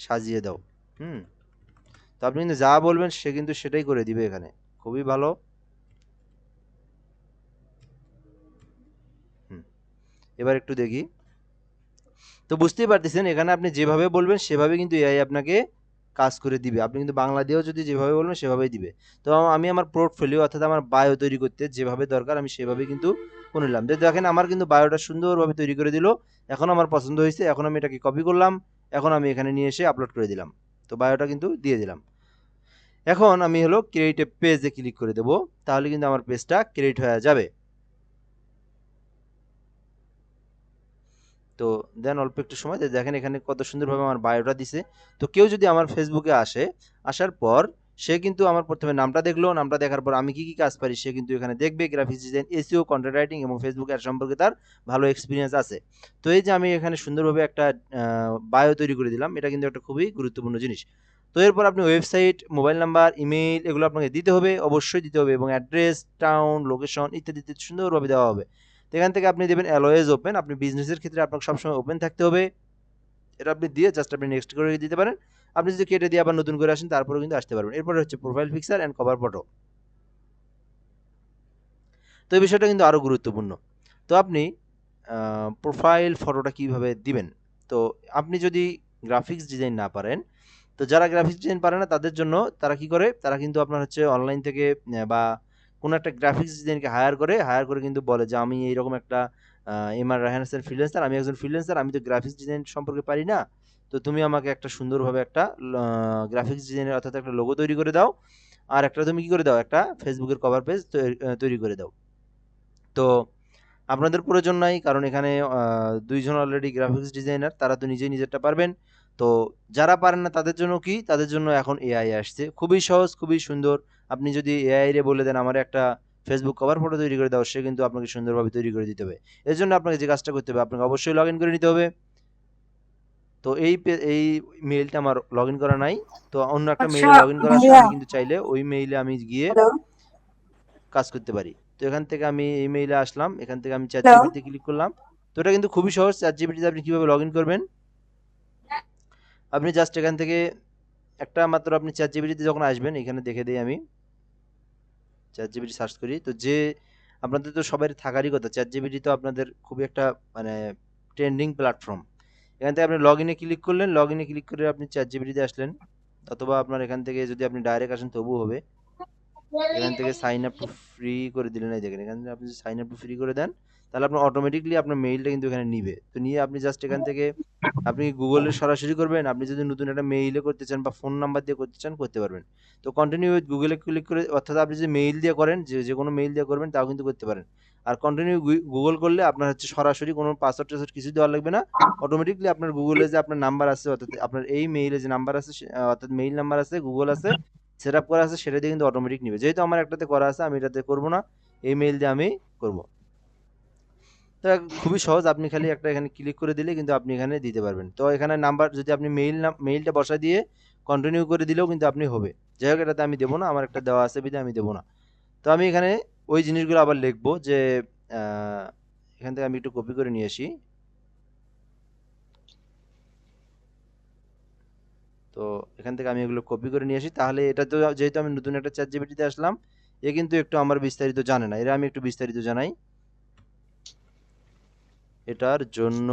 সাজিয়ে দাও। হুম, তো আপনি কিন্তু যা বলবেন সে কিন্তু সেটাই করে দিবে এখানে, খুবই ভালো। হুম, এবার একটু দেখি। তো বুঝতেই পারতেছেন এখানে আপনি যেভাবে বলবেন সেভাবে কিন্তু এআই আপনাকে কাজ করে দিবে। আপনি কিন্তু বাংলা দিয়েও যদি যেভাবে বলবেন সেভাবেই দিবে। তো আমি আমার পোর্টফোলিও অর্থাৎ আমার বায়ো তৈরি করতে যেভাবে দরকার আমি সেভাবেই কিন্তু করে নিলাম। যে দেখেন আমার কিন্তু বায়োটা সুন্দরভাবে তৈরি করে দিল। এখন আমার পছন্দ হয়েছে, এখন আমি এটাকে কপি করলাম, এখন আমি এখানে নিয়ে এসে আপলোড করে দিলাম। তো বায়োটা কিন্তু দিয়ে দিলাম। এখন আমি হলো ক্রিয়েট এ পেজে ক্লিক করে দেবো, তাহলে কিন্তু আমার পেজটা ক্রিয়েট হয়ে যাবে। তো দেন অল্প একটু সময় দেখেন এখানে কত সুন্দরভাবে আমার বায়োটা দিছে। তো কেউ যদি আমার ফেসবুকে আসে, আসার পর সে কিন্তু আমার প্রথমে নামটা দেখলো, নামটা দেখার পর আমি কি কি কাজ পারি সে কিন্তু এখানে দেখবে। Graphics design, SEO, content writing এবং ফেসবুক অ্যাড সম্পর্কে তার ভালো এক্সপিরিয়েন্স আছে। তো এই যে আমি এখানে সুন্দরভাবে একটা বায়ো তৈরি করে দিলাম, এটা কিন্তু একটা খুবই গুরুত্বপূর্ণ জিনিস। তো এরপর আপনি ওয়েবসাইট, মোবাইল নাম্বার, ইমেইল এগুলো আপনাকে দিতে হবে, অবশ্যই দিতে হবে, এবং অ্যাড্রেস, টাউন, লোকেশন ইত্যাদি ইত্যাদি সুন্দরভাবে দেওয়া হবে। তো এখান থেকে আপনি দেবেন অ্যালওয়েজ ওপেন, আপনি বিজনেসের ক্ষেত্রে আপনাকে সবসময় ওপেন থাকতে হবে। এটা আপনি দিয়ে জাস্ট আপনি নেক্সট করে দিতে পারেন। আপনি যদি কেটে দিয়ে আবার নতুন করে আসেন তারপরেও কিন্তু আসতে পারবেন। এরপরে হচ্ছে profile picture and cover photo. তো এই বিষয়টা কিন্তু আরও গুরুত্বপূর্ণ। তো আপনি প্রোফাইল ফটোটা কিভাবে দিবেন? তো আপনি যদি গ্রাফিক্স ডিজাইন না পারেন, তো যারা গ্রাফিক্স ডিজাইন পারে না তাদের জন্য তারা কি করে, তারা কিন্তু আপনার হচ্ছে অনলাইন থেকে বা কোনো একটা গ্রাফিক্স ডিজাইনকে হায়ার করে কিন্তু বলে যে আমি এইরকম একটা এমআর রায়হান হাসান ফ্রিল্যান্সার, আমি একজন ফ্রিল্যান্সার, আমি তো গ্রাফিক্স ডিজাইন সম্পর্কে পারি না। তো তুমি আমাকে একটা সুন্দরভাবে একটা গ্রাফিক্স ডিজাইনের অর্থাৎ একটা লোগো তৈরি করে দাও, আর একটা তুমি কি করে দাও, একটা ফেসবুকের কভার পেজ তৈরি করে দাও। তো আপনাদের প্রয়োজন নাই, কারণ এখানে ২ জন অলরেডি গ্রাফিক্স ডিজাইনার, তারা তো নিজেই নিজেরটা পারবেন। তো যারা পারেন না তাদের জন্য কি? তাদের জন্য এখন এআই আসছে। খুবই সহজ, খুবই সুন্দর। আপনি যদি এআই রে বলে দেন আমার একটা ফেসবুক কভার ফটো তৈরি করে দাও, সে কিন্তু আপনাকে সুন্দরভাবে তৈরি করে দিতে হবে। এজন্য আপনাকে যে কাজটা করতে হবে, আপনাকে অবশ্যই লগইন করে নিতে হবে। তো এই মেইলটা আমার লগইন করা নাই। তো অন্য একটা
আচ্ছা
মেইলে লগইন করা আছে।
ভাইয়া,
আমি কিন্তু চাইলে ওই মেইলে আমি গিয়ে
হ্যালো।
কাজ করতে পারি। তো এখান থেকে আমি ইমেইলে আসলাম, এখান থেকে আমি চ্যাট
হ্যালো।
জিপিটি ক্লিক করলাম। তো এটা কিন্তু খুবই সহজ। চ্যাট জিপিটিতে আপনি কীভাবে লগ ইন করবেন, আপনি জাস্ট এখান থেকে একটা মাত্র আপনি চ্যাট জিপিটিতে যখন আসবেন, এখানে দেখে দিই আমি চ্যাট জিপিটি সার্চ করি। তো যে আপনাদের তো সবাই থাকারই কথা, চ্যাট জিপিটি তো আপনাদের খুবই একটা মানে ট্রেন্ডিং প্ল্যাটফর্ম। এখান থেকে আপনি লগ ইনে ক্লিক করলেন, লগ ইনে ক্লিক করে আপনি চ্যাট জিপিটিতে আসলেন, অথবা আপনার এখান থেকে যদি আপনি ডাইরেক্ট আসেন তবুও হবে। এখান থেকে সাইন আপ টু ফ্রি করে দিলেন, এই দেখেন এখান থেকে আপনি যদি সাইন আপ টু ফ্রি করে দেন, তাহলে আপনার অটোমেটিকলি আপনার মেইলটা কিন্তু এখানে নিবে। তো নিয়ে আপনি জাস্ট এখান থেকে আপনি গুগলে সরাসরি করবেন, আপনি যদি নতুন একটা মেইলে করতে চান বা ফোন নাম্বার দিয়ে করতে চান করতে পারবেন। তো কন্টিনিউ উইথ গুগলে ক্লিক করে, অর্থাৎ আপনি যদি মেইল দিয়ে করেন, যে কোনো মেইল দিয়ে করবেন তাও কিন্তু করতে পারেন। আর কন্টিনিউ গুগল করলে আপনার হচ্ছে সরাসরি কোনো পাসওয়ার্ড টাসওয়ার্ড কিছু দেওয়া লাগবে না। অটোমেটিকলি আপনার গুগলে যে আপনার নাম্বার আছে, অর্থাৎ আপনার এই মেইলে যে নাম্বার আছে অর্থাৎ মেইল নাম্বার আছে, গুগল আছে, সেট আপ করা আছে, সেটা দিয়ে কিন্তু অটোমেটিক নিবে। যেহেতু আমার একটাতে করা আছে, আমি এটাতে করব না, এই মেইল দিয়ে আমি করব। তো খুবই সহজ, আপনি খালি একটা এখানে ক্লিক করে দিলে কিন্তু আপনি এখানে দিতে পারবেন। তো এখানে নাম্বার যদি আপনি মেইলটা বসা দিয়ে কন্টিনিউ করে দিলেও কিন্তু আপনি হবে। যাই হোক, এটাতে আমি দেবো না, আমার একটা দেওয়া আছে বিধে আমি দেবো না। তো আমি এখানে ওই জিনিসগুলো আবার লিখবো যে এখান থেকে আমি একটু কপি করে নিয়ে আসি। তো এখান থেকে আমি এগুলো কপি করে নিয়ে আসি, তাহলে এটা তো যেহেতু আমি নতুন একটা চ্যাট জিপিটিতে আসলাম, এ কিন্তু একটু আমার বিস্তারিত জানে না, এরা আমি একটু বিস্তারিত জানাই। এটার জন্য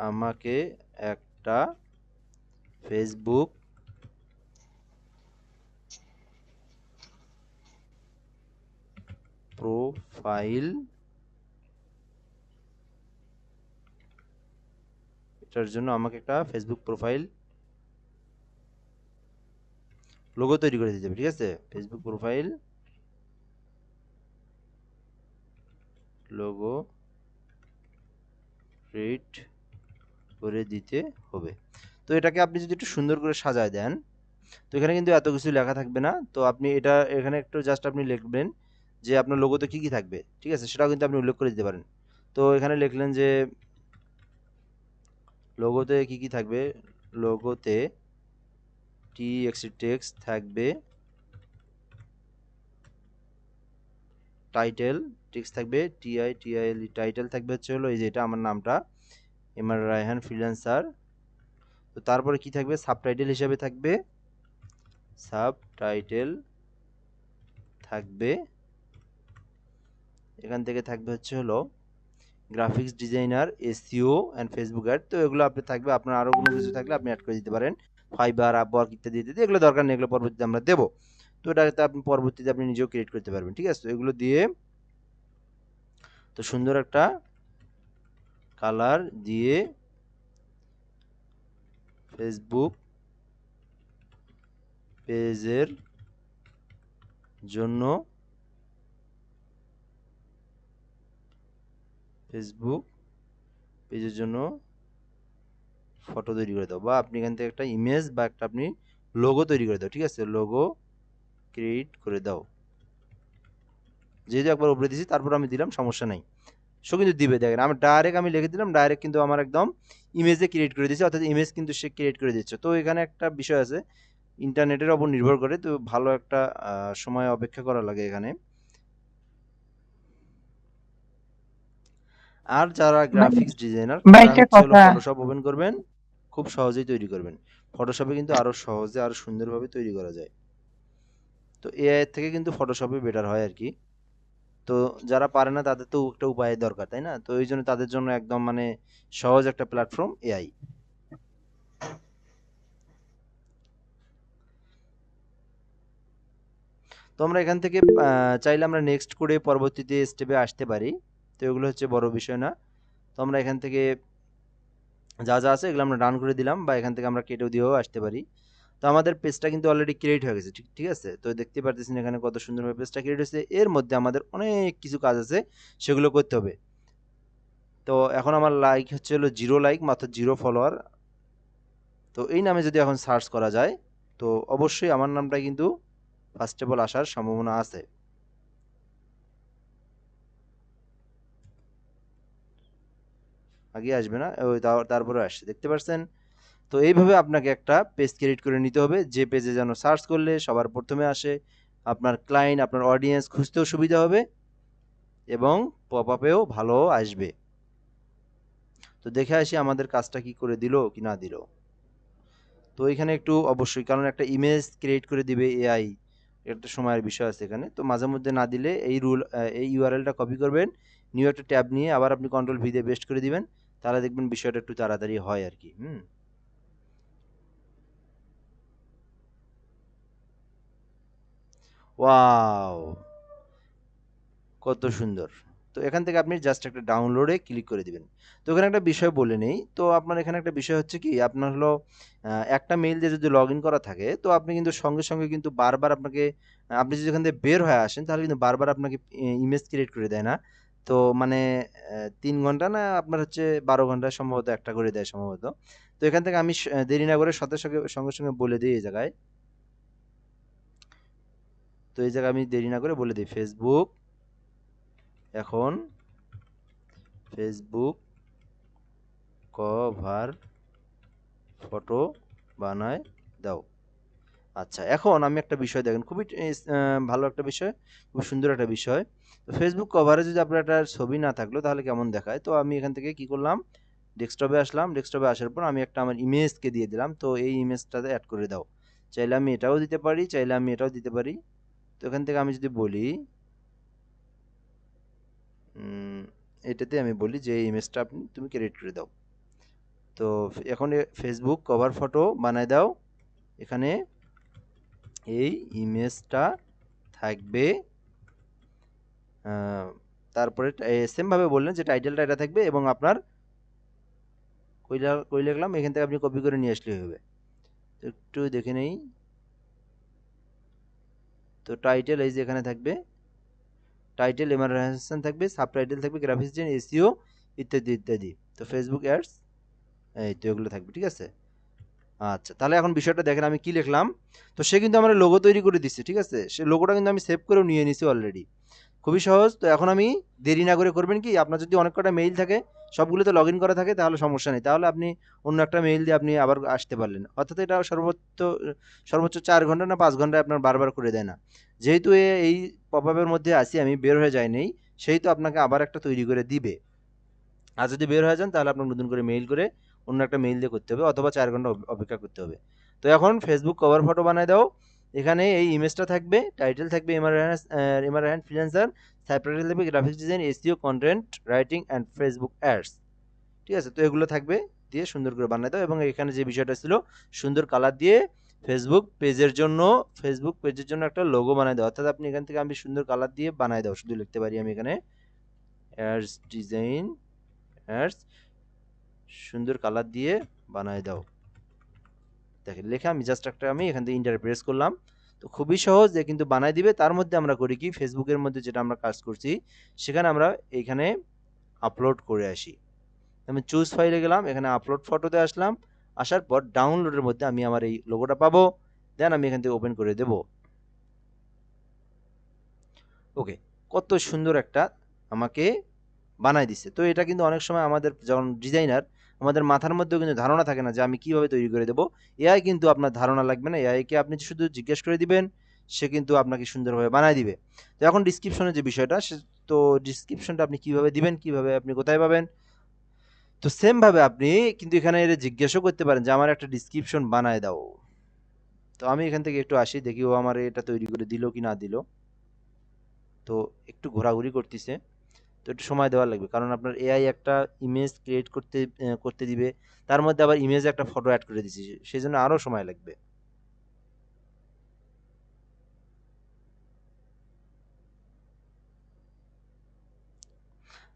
আমাকে একটা ফেসবুক প্রোফাইল, এটার জন্য আমাকে একটা ফেসবুক প্রোফাইল লোগো তৈরি করে দিতে হবে, ঠিক আছে? ফেসবুক প্রোফাইল লোগো ক্রিয়েট করে দিতে হবে। তো এটাকে আপনি যদি একটু সুন্দর করে সাজায় দেন, তো এখানে কিন্তু এত কিছু লেখা থাকবে না। তো আপনি এটা এখানে একটু জাস্ট আপনি লিখবেন যে আপনার লোগোতে কি কি থাকবে, ঠিক আছে? সেটাও কিন্তু আপনি উল্লেখ করে দিতে পারেন। তো এখানে লিখলেন যে লোগোতে কি কি থাকবে, লোগোতে টেক্সট থাকবে, টাইটেল টেক্সট থাকবে, টাইটেল থাকবে হচ্ছে হলো এই যে এটা আমার নামটা, এমআর রায়হান ফ্রিল্যান্সার। তো তারপরে কি থাকবে, সাবটাইটেল হিসাবে থাকবে, সাবটাইটেল থাকবে, এখান থেকে থাকবে হচ্ছে হলো graphics designer, SEO and Facebook ad. তো এগুলো আপনি থাকবে, আপনার আরও কোনো কিছু থাকলে আপনি অ্যাড করে দিতে পারেন, ফাইবার, আপওয়ার্ক ইত্যাদি ইত্যাদি। এগুলো দরকার নেই, এগুলো পরবর্তীতে আমরা দেবো। তো এটাতে আপনি পরবর্তীতে আপনি নিজেও ক্রিয়েট করতে পারবেন, ঠিক আছে? তো এগুলো দিয়ে তো সুন্দর একটা কালার দিয়ে ফেসবুক পেজের জন্য ফটো তৈরি করে দাও, বা আপনি এখান থেকে একটা ইমেজ বা একটা আপনি লোগো তৈরি করে দাও, ঠিক আছে? লোগো ক্রিয়েট করে দাও। যেহেতু একবার উপরে দিয়েছি তারপর আমি দিলাম, সমস্যা নাই, সো কিন্তু দিবে। দেখেন আমি ডাইরেক্ট আমি লিখে দিলাম, ডাইরেক্ট কিন্তু আমার একদম ইমেজে ক্রিয়েট করে দিয়েছে, অর্থাৎ ইমেজ কিন্তু সে ক্রিয়েট করে দিচ্ছে। তো এখানে একটা বিষয় আছে, ইন্টারনেটের ওপর নির্ভর করে, তো ভালো একটা সময় অপেক্ষা করা লাগে এখানে। আর যারা
ভাই,
গ্রাফিক্স ডিজাইনার
ভাই
তারা
একটা
হচ্ছে হলো
কথা।
ফটোশপ ওপেন করবেন, খুব সহজেই তৈরি করবেন। ফটোশপে কিন্তু আরও সহজে আরও সুন্দরভাবে তৈরি করা যায়। তো এআই এর থেকে কিন্তু ফটোশপে বেটার হয় আর কি। তো যারা পারে না তাদের তো একটা উপায়ের দরকার, তাই না? তো এই জন্য তাদের জন্য একদম মানে সহজ একটা প্ল্যাটফর্ম এআই। তো আমরা এখান থেকে চাইলে আমরা নেক্সট করে পরবর্তীতে স্টেপে আসতে পারি। তো এগুলো হচ্ছে বড় বিষয় না। তো আমরা এখান থেকে যা যা আছে এগুলো আমরা ডান করে দিলাম, বা এখান থেকে আমরা কেটেও দিয়েও আসতে পারি। তো আমাদের পেজটা কিন্তু অলরেডি ক্রিয়েট হয়ে গেছে, ঠিক ঠিক আছে? তো দেখতে পারতেছেন এখানে কত সুন্দরভাবে পেজটা ক্রিয়েট হয়েছে। এর মধ্যে আমাদের অনেক কিছু কাজ আছে, সেগুলো করতে হবে। তো এখন আমার লাইক হচ্ছে হলো 0 লাইক, মাত্র 0 ফলোয়ার। তো এই নামে যদি এখন সার্চ করা যায়, তো অবশ্যই আমার নামটা কিন্তু ফার্স্ট অফ অল আসার সম্ভাবনা আছে। আগে আসবে না, ওই তারপরে আসছে, দেখতে পাচ্ছেন? তো এইভাবে আপনাকে একটা পেজ ক্রিয়েট করে নিতে হবে, যে পেজে যেন সার্চ করলে সবার প্রথমে আসে, আপনার ক্লায়েন্ট, আপনার অডিয়েন্স খুঁজতেও সুবিধা হবে এবং পপ আপেও ভালো আসবে। তো দেখে আসি আমাদের কাজটা কি করে দিল কি না দিল। তো এখানে একটু অবশ্যই, কারণ একটা ইমেজ ক্রিয়েট করে দিবে এআই, একটা সময়ের বিষয় আছে এখানে। তো মাঝে মধ্যে না দিলে এই ইউআরএলটা কপি করবেন, নিউ একটা ট্যাব নিয়ে আবার আপনি কন্ট্রোল ভি দিয়ে পেস্ট করে দিবেন, তাহলে দেখবেন বিষয়টা একটু তাড়াতাড়ি হয় আর কি। ওয়াও, কত সুন্দর! তো এখান থেকে আপনি জাস্ট একটা ডাউনলোডে ক্লিক করে দিবেন। তো এখানে একটা বিষয় বলে নেই, তো আপনার এখানে একটা বিষয় হচ্ছে কি, আপনার হলো একটা মেইল দিয়ে যদি লগ ইন করা থাকে, তো আপনি কিন্তু সঙ্গে সঙ্গে কিন্তু বারবার আপনাকে, আপনি যদি এখান থেকে বের হয়ে আসেন তাহলে কিন্তু বারবার আপনাকে ইমেজ ক্রিয়েট করে দেয় না। তো মানে 3 ঘন্টা না, আপনার হচ্ছে 12 ঘন্টা সম্ভবত একটা করে দেয় সম্ভবত। তো এখান থেকে আমি দেরি না করে সাথে সঙ্গে সঙ্গে সঙ্গে বলে দিই এই জায়গায়। তো এই জায়গায় আমি দেরি না করে বলে দিই, ফেসবুক এখন ফেসবুক কভার ফটো বানায় দাও। আচ্ছা, এখন আমি একটা বিষয় দেখেন, খুবই ভালো একটা বিষয়, খুব সুন্দর একটা বিষয়। তো ফেসবুক কভারে যদি আপনার একটা ছবি না থাকলো তাহলে কেমন দেখায়। তো আমি এখান থেকে কি করলাম, ডেস্কটপে আসলাম, ডেস্কটপে আসার পর আমি একটা আমার ইমেজকে দিয়ে দিলাম, তো এই ইমেজটাতে অ্যাড করে দাও। চাইলে আমি এটাও দিতে পারি, চাইলে আমি এটাও দিতে পারি। তো এখান থেকে আমি যদি বলি, এটাতে আমি বলি যে এই ইমেজটা তুমি ক্রিয়েট করে দাও। তো এখন ফেসবুক কভার ফটো বানায় দাও, এখানে এই ইমেজটা থাকবে। তারপরে সেমভাবে বললেন যে টাইটেলটা এটা থাকবে এবং আপনার কই লিখলাম, এখান থেকে আপনি কপি করে নিয়ে আসলেই হবে। তো একটু দেখে নেই। তো টাইটেল এই যে এখানে থাকবে, টাইটেল এমারজেন্সি থাকবে, সাবটাইটেল থাকবে, গ্রাফিক্স ডিজাইন, এসইও ইত্যাদি ইত্যাদি। তো ফেসবুক অ্যাডস, এই তো এগুলো থাকবে, ঠিক আছে। আচ্ছা, তাহলে এখন বিষয়টা দেখেন আমি কি লিখলাম। তো সে কিন্তু আমার লোগো তৈরি করে দিচ্ছে, ঠিক আছে। সে লোগোটা কিন্তু আমি সেভ করেও নিয়ে নিছি অলরেডি, খুবই সহজ। তো এখন আমি দেরি না করে করবেন কি, আপনার যদি অনেক কটা মেইল থাকে, সবগুলোতে লগ ইন করা থাকে, তাহলে সমস্যা নেই, তাহলে আপনি অন্য একটা মেইল দিয়ে আপনি আবার আসতে পারলেন। অর্থাৎ এটা সর্বোচ্চ 4 ঘন্টা না 5 ঘন্টায় আপনার বারবার করে দেয় না। যেহেতু এই পপ আপের মধ্যে আসি আমি, বের হয়ে যায় নেই, সেই তো আপনাকে আবার একটা তৈরি করে দিবে। আর যদি বের হয়ে যান তাহলে আপনার নতুন করে মেইল করে অন্য একটা মেইল দিয়ে করতে হবে, অথবা 4 ঘন্টা অপেক্ষা করতে হবে। তো এখন ফেসবুক কভার ফটো বানায় দাও, এখানে এই ইমেজটা থাকবে, টাইটেল থাকবে এমারহ্যান্ড ফ্রিল্যান্সার, সাবটাইটেল থাকবে graphics design, SEO, content writing and Facebook ads, ঠিক আছে। তো এগুলো থাকবে, দিয়ে সুন্দর করে বানায় দাও। এবং এখানে যে বিষয়টা ছিল, সুন্দর কালার দিয়ে ফেসবুক পেজের জন্য একটা লোগো বানায় দাও। অর্থাৎ আপনি এখান থেকে আমি সুন্দর কালার দিয়ে বানায় দাও, শুধু লিখতে পারি আমি এখানে অ্যাডস ডিজাইন, অ্যাডস, সুন্দর কালার দিয়ে বানায় দাও। দেখেন লেখা আমি জাস্ট একটা আমি এখান থেকে ইন্টার প্রেস করলাম, তো খুবই সহজ, যে কিন্তু বানায় দিবে। তার মধ্যে আমরা করি কি, ফেসবুকের মধ্যে যেটা আমরা কাজ করছি, সেখানে আমরা এখানে আপলোড করে আসি। আমি চুজ ফাইলে গেলাম, এখানে আপলোড ফটোতে আসলাম, আসার পর ডাউনলোডের মধ্যে আমি আমার এই লোগোটা পাবো, দেন আমি এখান থেকে ওপেন করে দেব। ওকে, কত সুন্দর একটা আমাকে বানাই দিচ্ছে। তো এটা কিন্তু অনেক সময় আমাদের যখন ডিজাইনার, আমাদের মাথার মধ্যেও কিন্তু ধারণা থাকে না যে আমি কিভাবে তৈরি করে দেবো। এআই কিন্তু আপনার ধারণা লাগবে না, এআইকে আপনি শুধু জিজ্ঞেস করে দিবেন, সে কিন্তু আপনাকে সুন্দরভাবে বানায় দিবে। তো এখন ডিসক্রিপশনের যে বিষয়টা, তো ডিসক্রিপশনটা আপনি কিভাবে দিবেন, কিভাবে আপনি কোথায় পাবেন। তো সেম ভাবে আপনি কিন্তু এখানে এর জিজ্ঞাসাও করতে পারেন যে আমার একটা ডিসক্রিপশন বানায় দাও। তো আমি এখান থেকে একটু আসি, দেখি ও আমার এটা তৈরি করে দিল কি না দিল। তো একটু ঘোরাঘুরি করতেছে, তো একটু সময় দেওয়া লাগবে, কারণ আপনার এআই একটা ইমেজ ক্রিয়েট করতে দিবে, তার মধ্যে আবার ইমেজে একটা ফটো অ্যাড করে দিচ্ছি, সেই জন্য আরও সময় লাগবে।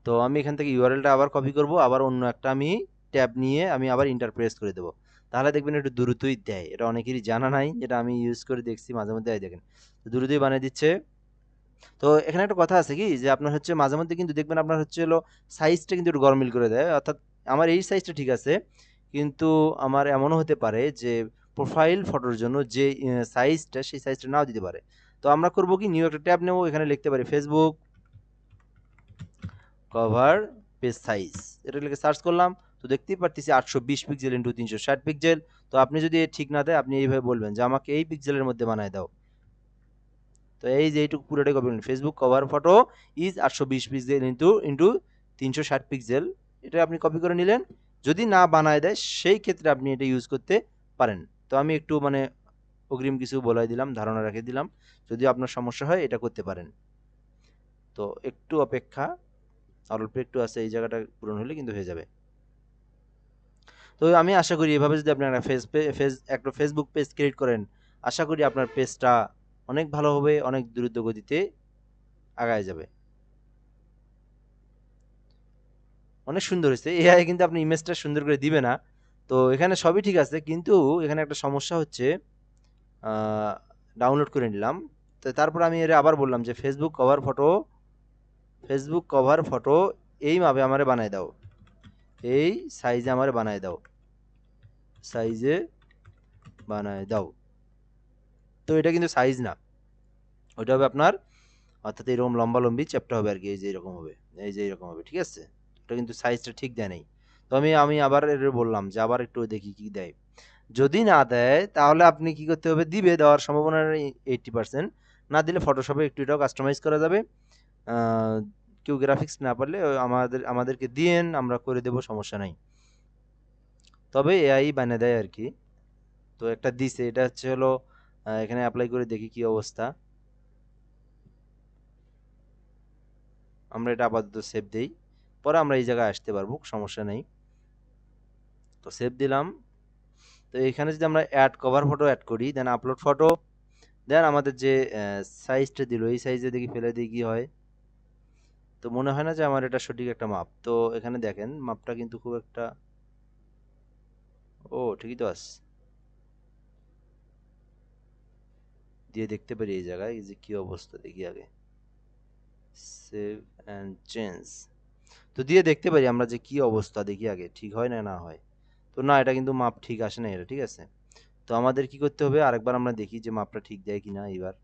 তো আমি এখান থেকে ইউআরএলটা আবার কপি করব, আবার অন্য একটা আমি ট্যাব নিয়ে আমি আবার ইন্টারপ্রেস করে দেবো, তাহলে দেখবেন একটু দ্রুতই দেয়। এটা অনেকেরই জানা নাই, যেটা আমি ইউজ করে দেখছি মাঝে মধ্যে, দেখেন তো দ্রুতই বানিয়ে দিচ্ছে। তো এখানে একটা কথা আছে কি, যে আপনার হচ্ছে মাঝে মধ্যে কিন্তু দেখবেন আপনার হচ্ছে হলো সাইজটা কিন্তু একটু গরমিল করে দেয়। অর্থাৎ আমার এই সাইজটা ঠিক আছে, কিন্তু আমার এমনও হতে পারে যে প্রোফাইল ফটোর জন্য যে সাইজটা, সেই সাইজটা নাও দিতে পারে। তো আমরা করব কি, নিউ একটা ট্যাব নেব, এখানে লিখতে পারি ফেসবুক কভার পেজ সাইজ, এটা লিখে সার্চ করলাম। তো দেখতেই পারতেছি 820 পিক্সেল ইন্টু 360 পিক্সেল। তো আপনি যদি ঠিক না দেয়, আপনি এইভাবে বলবেন যে আমাকে এই পিক্সেলের মধ্যে বানায় দাও। তো এই যে এইটুকু পুরোটাই কপি করলেন। Facebook cover photo is 820 pixel into 360 pixel, এটা আপনি কপি করে নিলেন। যদি না বানায় দেয় সেই ক্ষেত্রে আপনি এটা ইউজ করতে পারেন। তো আমি একটু মানে অগ্রিম কিছু বলাই দিলাম, ধারণা রেখে দিলাম, যদি আপনার সমস্যা হয় এটা করতে পারেন। তো একটু অপেক্ষা, অল্প একটু আছে, এই জায়গাটা পূরণ হলে কিন্তু হয়ে যাবে। তো আমি আশা করি এভাবে যদি আপনি একটা ফেসবুক পেজ ক্রিয়েট করেন, আশা করি আপনার পেজটা অনেক ভালো হবে, অনেক দ্রুত গতিতে আগায় যাবে। অনেক সুন্দর হয়েছে। এআই কিন্তু আপনি ইমেজটা সুন্দর করে দিবে না। তো এখানে সবই ঠিক আছে, কিন্তু এখানে একটা সমস্যা হচ্ছে, ডাউনলোড করে নিলাম। তো তারপর আমি এর আবার বললাম যে ফেসবুক কভার ফটো এইভাবে আমারে বানায় দাও, এই সাইজে আমারে বানায় দাও, সাইজে বানায় দাও। তো এটা কিন্তু সাইজ না, ওইটা হবে আপনার, অর্থাৎ এরকম লম্বালম্বি চ্যাপ্টা হবে আর কি, এই যে এরকম হবে, এই যে এরকম হবে, ঠিক আছে? ওটা কিন্তু সাইজটা ঠিক দেয় নাই। তো আমি আবার এর বললাম যে আবার একটু দেখি কি দেয়। যদি না দেয় তাহলে আপনি কি করতে হবে, দিবে, দেওয়ার সম্ভাবনা 80%। না দিলে ফটোশপে একটু এটাও কাস্টমাইজ করা যাবে। কেউ গ্রাফিক্স না পারলে আমাদেরকে দিয়েন, আমরা করে দেব, সমস্যা নাই। তবে এআই বানিয়ে দেয় আর কি। তো একটা দিছে, এটা হচ্ছে হলো এখানে অ্যাপ্লাই করে দেখি কি অবস্থা। আমরা এটা আপাতত সেভ দেই, পরে আমরা এই জায়গায় আসতে পারবো, সমস্যা নেই। তো সেভ দিলাম। তো এখানে যদি আমরা অ্যাড কভার ফটো অ্যাড করি, দেন আপলোড ফটো, দেন আমাদের যে সাইজটা দিল এই সাইজে দেখি ফেলে দিই কি হয়। তো মনে হয় না যে আমার এটা সঠিক একটা মাপ। তো এখানে দেখেন মাপটা কিন্তু খুব একটা, ও ঠিকই তো আছে, দিয়ে দেখতে পারি এই জায়গায় এই যে কি অবস্থা, দেখি আগে সেভ অ্যান্ড চেঞ্জ। তো দিয়ে দেখতে পারি আমরা যে কি অবস্থা, দেখি আগে ঠিক হয় না না হয়। তো না, এটা কিন্তু মাপ ঠিক আসে না, এটা ঠিক আছে। তো আমাদের কি করতে হবে, আরেকবার আমরা দেখি যে মাপটা ঠিক দেয় কিনা এইবার।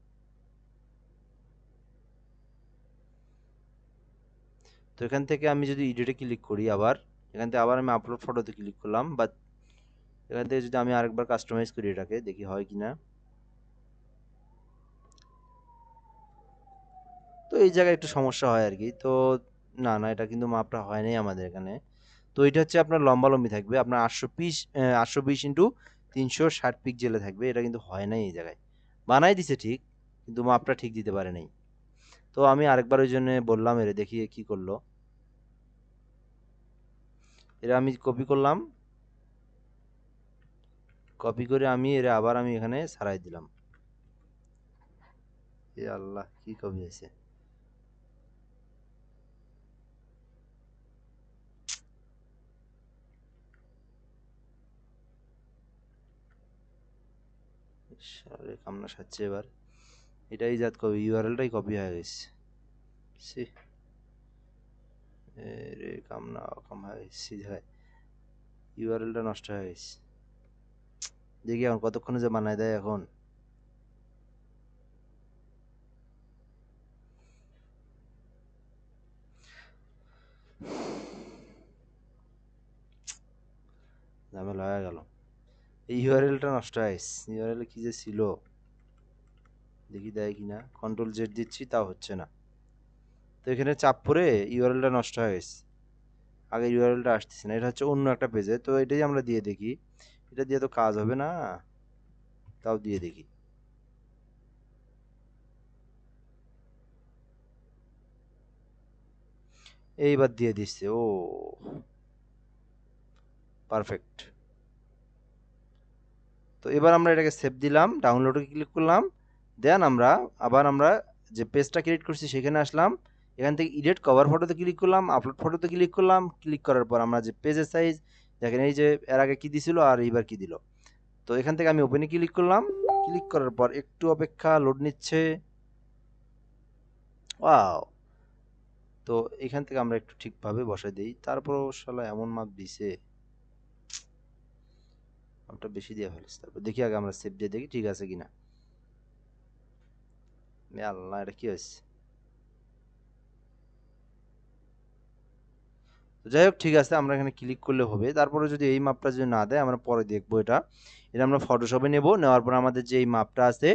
তো এখান থেকে আমি যদি এডিটে ক্লিক করি, আবার এখান থেকে আবার আমি আপলোড ফটোতে ক্লিক করলাম, বা এখান থেকে যদি আমি আরেকবার কাস্টমাইজ করি এটাকে, দেখি হয় কিনা। তো এই জায়গায় একটু সমস্যা হয় আর কি। তো না না, এটা কিন্তু মাপটা হয় নাই আমাদের এখানে। তো এটা হচ্ছে আপনার লম্বালম্বি থাকবে, আপনার 820 ইন্টু 360 পিক্সেলে থাকবে, এটা কিন্তু হয় নাই এই জায়গায়। বানাই দিছে ঠিক, কিন্তু মাপটা ঠিক দিতে পারে নাই। তো আমি আরেকবার ওই জন্য বললাম এর, দেখি কি করলো। এরা আমি কপি করলাম, কপি করে আমি এর আবার আমি এখানে সারাই দিলাম। এ আল্লাহ, কি কপি হয়েছে! সারে কামনা সাচ্ছে এবার, এটাই জাত কপি, ইউআরএলটাই কপি হয়ে গেছে। সি রে কামনা কাম হয়ে গেছে, ইউআরএলটা নষ্ট হয়ে গেছে। দেখি এখন কতক্ষণে যে বানায় দেয় এখন। ঝামেলা হয়ে গেল, এই ইউআরএলটা নষ্ট হয়ে গেছে। ইউআরএল কি যে ছিল, দেখি দেয় কিনা। কন্ট্রোল জেড দিচ্ছি, তাও হচ্ছে না। তো এখানে চাপ পড়ে ইউআরএলটা নষ্ট হয়ে গেছে, আগে ইউআরএলটা আসতেছে না। এটা হচ্ছে অন্য একটা পেজে, তো এটাই আমরা দিয়ে দেখি। এটা দিয়ে তো কাজ হবে না, তাও দিয়ে দেখি। এইবার দিয়ে দিচ্ছে, ও পারফেক্ট। তো এবার আমরা এটাকে সেভ দিলাম, ডাউনলোডে ক্লিক করলাম, দেন আমরা যে পেজটা ক্রিয়েট করছি সেখানে আসলাম। এখান থেকে এডিট কভার ফটোতে ক্লিক করলাম, আপলোড ফটোতে ক্লিক করলাম। ক্লিক করার পর আমরা যে পেজের সাইজ দেখেন, এই যে এর আগে কি দিছিল আর এইবার কি দিল। তো এখান থেকে আমি ওপেনে ক্লিক করলাম, ক্লিক করার পর একটু অপেক্ষা, লোড নিচ্ছে। ওয়াও! তো এখান থেকে আমরা একটু ঠিকভাবে বসাই দিই, তারপর শালা এমন মাপ দিছে, মাপটা বেশি দিয়ে ফেলেছে। তারপর দেখি আগে আমরা সেভ দিয়ে দেখি ঠিক আছে কিনা। আল্লাহ, এটা কি হয়েছে! তো যাই হোক, ঠিক আছে, আমরা এখানে ক্লিক করলে হবে। তারপরে যদি এই মাপটা যদি না দেয়, আমরা পরে দেখবো এটা। এটা আমরা ফটোশপে নেব, নেওয়ার পর আমাদের যে এই মাপটা আছে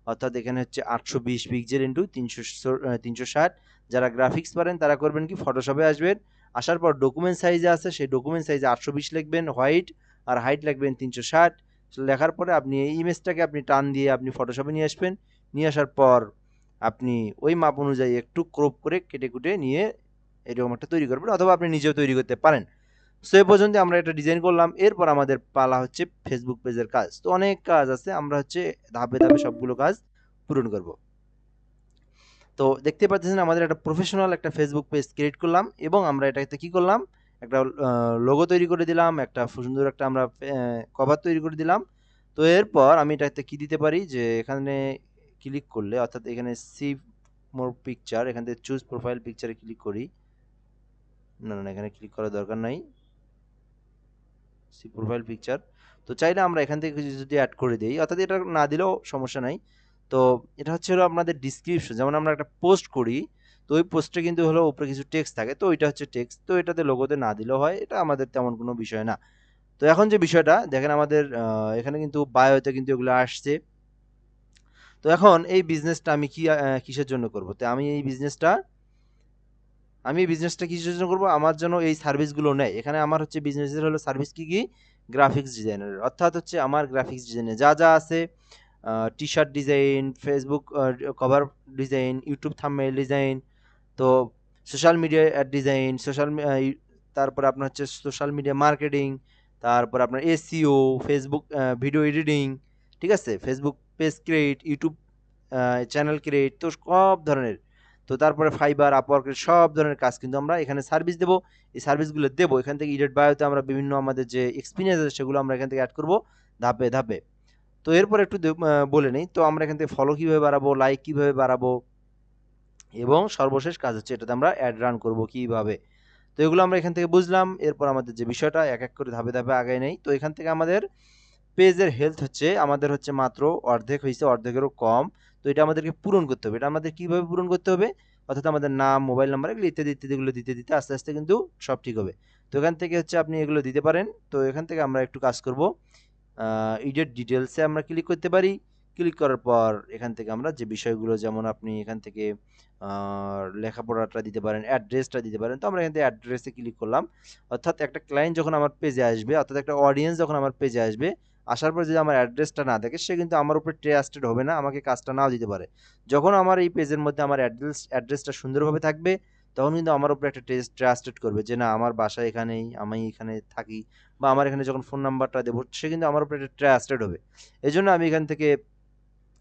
অর্থাৎ এখানে হচ্ছে 820 পিক্সেল ইন্টু 360। যারা গ্রাফিক্স পারেন তারা করবেন কি, ফটোশপে আসবেন, আসার পর ডকুমেন্ট সাইজে আছে সেই ডকুমেন্ট সাইজে 820 লিখবেন হোয়াইট, আর হাইট লিখবেন 360। লেখার পরে আপনি এই ইমেজটাকে আপনি টান দিয়ে আপনি ফটোশপে নিয়ে আসবেন। নিয়ে আসার পর আপনি ওই মাপ অনুযায়ী একটু ক্রপ করে কেটে কুটে নিয়ে এরকম একটা তৈরি করবেন, অথবা আপনি নিজেও তৈরি করতে পারেন। সো এই পর্যন্ত আমরা একটা ডিজাইন করলাম। এরপর আমাদের পালা হচ্ছে ফেসবুক পেজের কাজ। তো অনেক কাজ আছে, আমরা হচ্ছে ধাপে ধাপে সবগুলো কাজ পূরণ করব। তো দেখতে পাচ্ছেন আমাদের একটা প্রফেশনাল একটা ফেসবুক পেজ ক্রিয়েট করলাম, এবং আমরা এটাতে কি করলাম, একটা লোগো তৈরি করে দিলাম, একটা সুন্দর একটা আমরা কভার তৈরি করে দিলাম। তো এরপর আমি এটাতে কি দিতে পারি, যে এখানে ক্লিক করলে, অর্থাৎ এখানে সি মোর পিকচার, এখান থেকে চুজ প্রোফাইল পিকচারে ক্লিক করি। না না, এখানে ক্লিক করার দরকার নাই, সি প্রোফাইল পিকচার। তো চাইলে আমরা এখান থেকে কিছু যদি অ্যাড করে দিই, অর্থাৎ এটা না দিলেও সমস্যা নাই। তো এটা হচ্ছে হলো আপনাদের ডিসক্রিপশন, যেমন আমরা একটা পোস্ট করি, তো ওই পোস্টে কিন্তু হলো উপরে কিছু টেক্সট থাকে, তো ওইটা হচ্ছে টেক্সট, তো এটাতে লোগোতে না দিলেও হয়, এটা আমাদের তেমন কোনো বিষয় না। তো এখন যে বিষয়টা দেখেন, আমাদের এখানে কিন্তু বায়োতে কিন্তু এগুলো আসছে। তো এখন এই বিজনেসটা আমি কিসের জন্য করব, তো আমি এই বিজনেসটা কিসের জন্য করব, আমার জন্য এই সার্ভিসগুলো নেয়। এখানে আমার হচ্ছে বিজনেসের হলো সার্ভিস কি কি, গ্রাফিক্স ডিজাইনার, অর্থাৎ হচ্ছে আমার গ্রাফিক্স ডিজাইনে যা যা আছে, T shirt design, Facebook cover design, YouTube thumbnail design, তো সোশ্যাল মিডিয়া অ্যাড ডিজাইন, তারপরে আপনার হচ্ছে সোশ্যাল মিডিয়া মার্কেটিং, তারপর আপনার এসইও, ফেসবুক ভিডিও এডিটিং, ঠিক আছে, Facebook page create, YouTube channel create, তো সব ধরনের। তো তারপরে ফাইবার, আপওয়ার্কের সব ধরনের কাজ কিন্তু আমরা এখানে সার্ভিস দেবো। এই সার্ভিসগুলো দেবো এখান থেকে, ইডিট বায়োতে আমরা বিভিন্ন আমাদের যে এক্সপিরিয়েন্স আছে সেগুলো আমরা এখান থেকে অ্যাড করবো ধাপে ধাপে। তো এরপর একটু বলে নেই, তো আমরা এখান থেকে ফলো কীভাবে বাড়াবো, লাইক কীভাবে বাড়াবো, এবং সর্বশেষ কাজ হচ্ছে এটাতে আমরা অ্যাড রান করবো কীভাবে। তো এগুলো আমরা এখান থেকে বুঝলাম। এরপর আমাদের যে বিষয়টা এক এক করে ধাপে ধাপে আগায় নেই। তো এখান থেকে আমাদের পেজের হেলথ হচ্ছে আমাদের হচ্ছে মাত্র অর্ধেক হয়েছে, অর্ধেকেরও কম। তো এটা আমাদেরকে পূরণ করতে হবে। এটা আমাদের কীভাবে পূরণ করতে হবে, অর্থাৎ আমাদের নাম, মোবাইল নাম্বার, এগুলো ইত্যাদি ইত্যাদিগুলো দিতে দিতে আস্তে আস্তে কিন্তু সব ঠিক হবে। তো এখান থেকে হচ্ছে আপনি এগুলো দিতে পারেন। তো এখান থেকে আমরা একটু কাজ করব, এডিট ডিটেলসে আমরা ক্লিক করতে পারি। ক্লিক করার পর এখান থেকে আমরা যে বিষয়গুলো, যেমন আপনি এখান থেকে লেখাপড়াটা দিতে পারেন, অ্যাড্রেসটা দিতে পারেন। তো আমরা এখান থেকে অ্যাড্রেসে ক্লিক করলাম, অর্থাৎ একটা ক্লায়েন্ট যখন আমার পেজে আসবে, অর্থাৎ একটা অডিয়েন্স যখন আমার পেজে আসবে, আসার পর যদি আমার অ্যাড্রেসটা না দেখে, সে কিন্তু আমার উপরে ট্রাস্টেড হবে না, আমাকে কাজটা নাও দিতে পারে। যখন আমার এই পেজের মধ্যে আমার অ্যাড্রেসটা সুন্দরভাবে থাকবে, তখন কিন্তু আমার উপরে একটা ট্রাস্টেড করবে, যে না, আমার বাসা এখানেই, আমি এখানে থাকি, বা আমার এখানে যখন ফোন নাম্বারটা দেবো, সে কিন্তু আমার উপরে একটা ট্রাস্টেড হবে। এই জন্য আমি এখান থেকে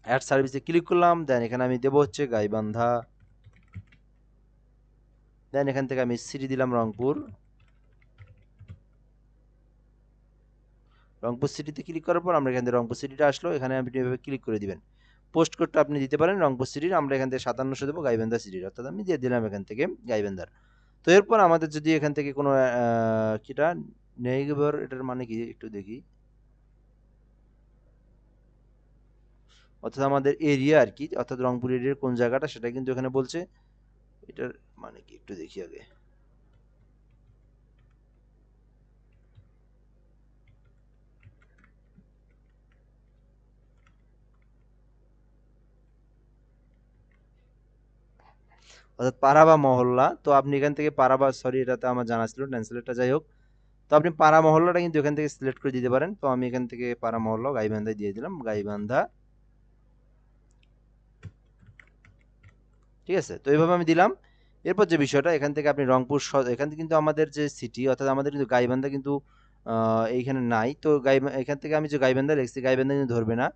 অ্যাড সার্ভিসে ক্লিক করলাম। দেন এখানে আমি দেবো হচ্ছে গাইবান্ধা। দেন এখান থেকে আমি সিটি দিলাম রংপুর। রংপুর সিটিতে ক্লিক করার পর আমরা এখান থেকে রংপুর সিটিটা আসলো, এখানে আপনি এভাবে ক্লিক করে দিবেন। পোস্ট কোডটা আপনি দিতে পারেন রংপুর সিটির, আমরা এখান থেকে 5700 দেবো গাইবান্ধা সিটির, অর্থাৎ আমি দিয়ে দিলাম এখান থেকে গাইবান্ধার। তো এরপর আমাদের যদি এখান থেকে কোনো কিটা নেইবার, এটার মানে কি একটু দেখি, অর্থাৎ আমাদের এরিয়া আর কি, অর্থাৎ রংপুর এরিয়ার কোন জায়গাটা সেটা কিন্তু এখানে বলছে। এটার মানে কি একটু দেখি আগে। অর্থাৎ পাড়া বা মহল্লা। তো আপনি এখান থেকে পাড়া বা, সরি এটা তো আমার জানা ছিল, ট্রান্সলেটটা যাই হোক। তো আপনি পাড়া মহল্লাটা কিন্তু এখান থেকে সিলেক্ট করে দিতে পারেন। তো আমি এখান থেকে পাড়া মহল্লা গাইবান্ধায় দিয়ে দিলাম, গাইবান্ধা, ঠিক আছে। তো এইভাবে আমি দিলাম। এরপর যে বিষয়টা, এখান থেকে আপনি রংপুর এখান থেকে কিন্তু আমাদের যে সিটি, অর্থাৎ আমাদের কিন্তু গাইবান্ধা কিন্তু এইখানে নাই। তো এখান থেকে আমি যে গাইবান্ধা লিখছি, গাইবান্ধা কিন্তু ধরবে না।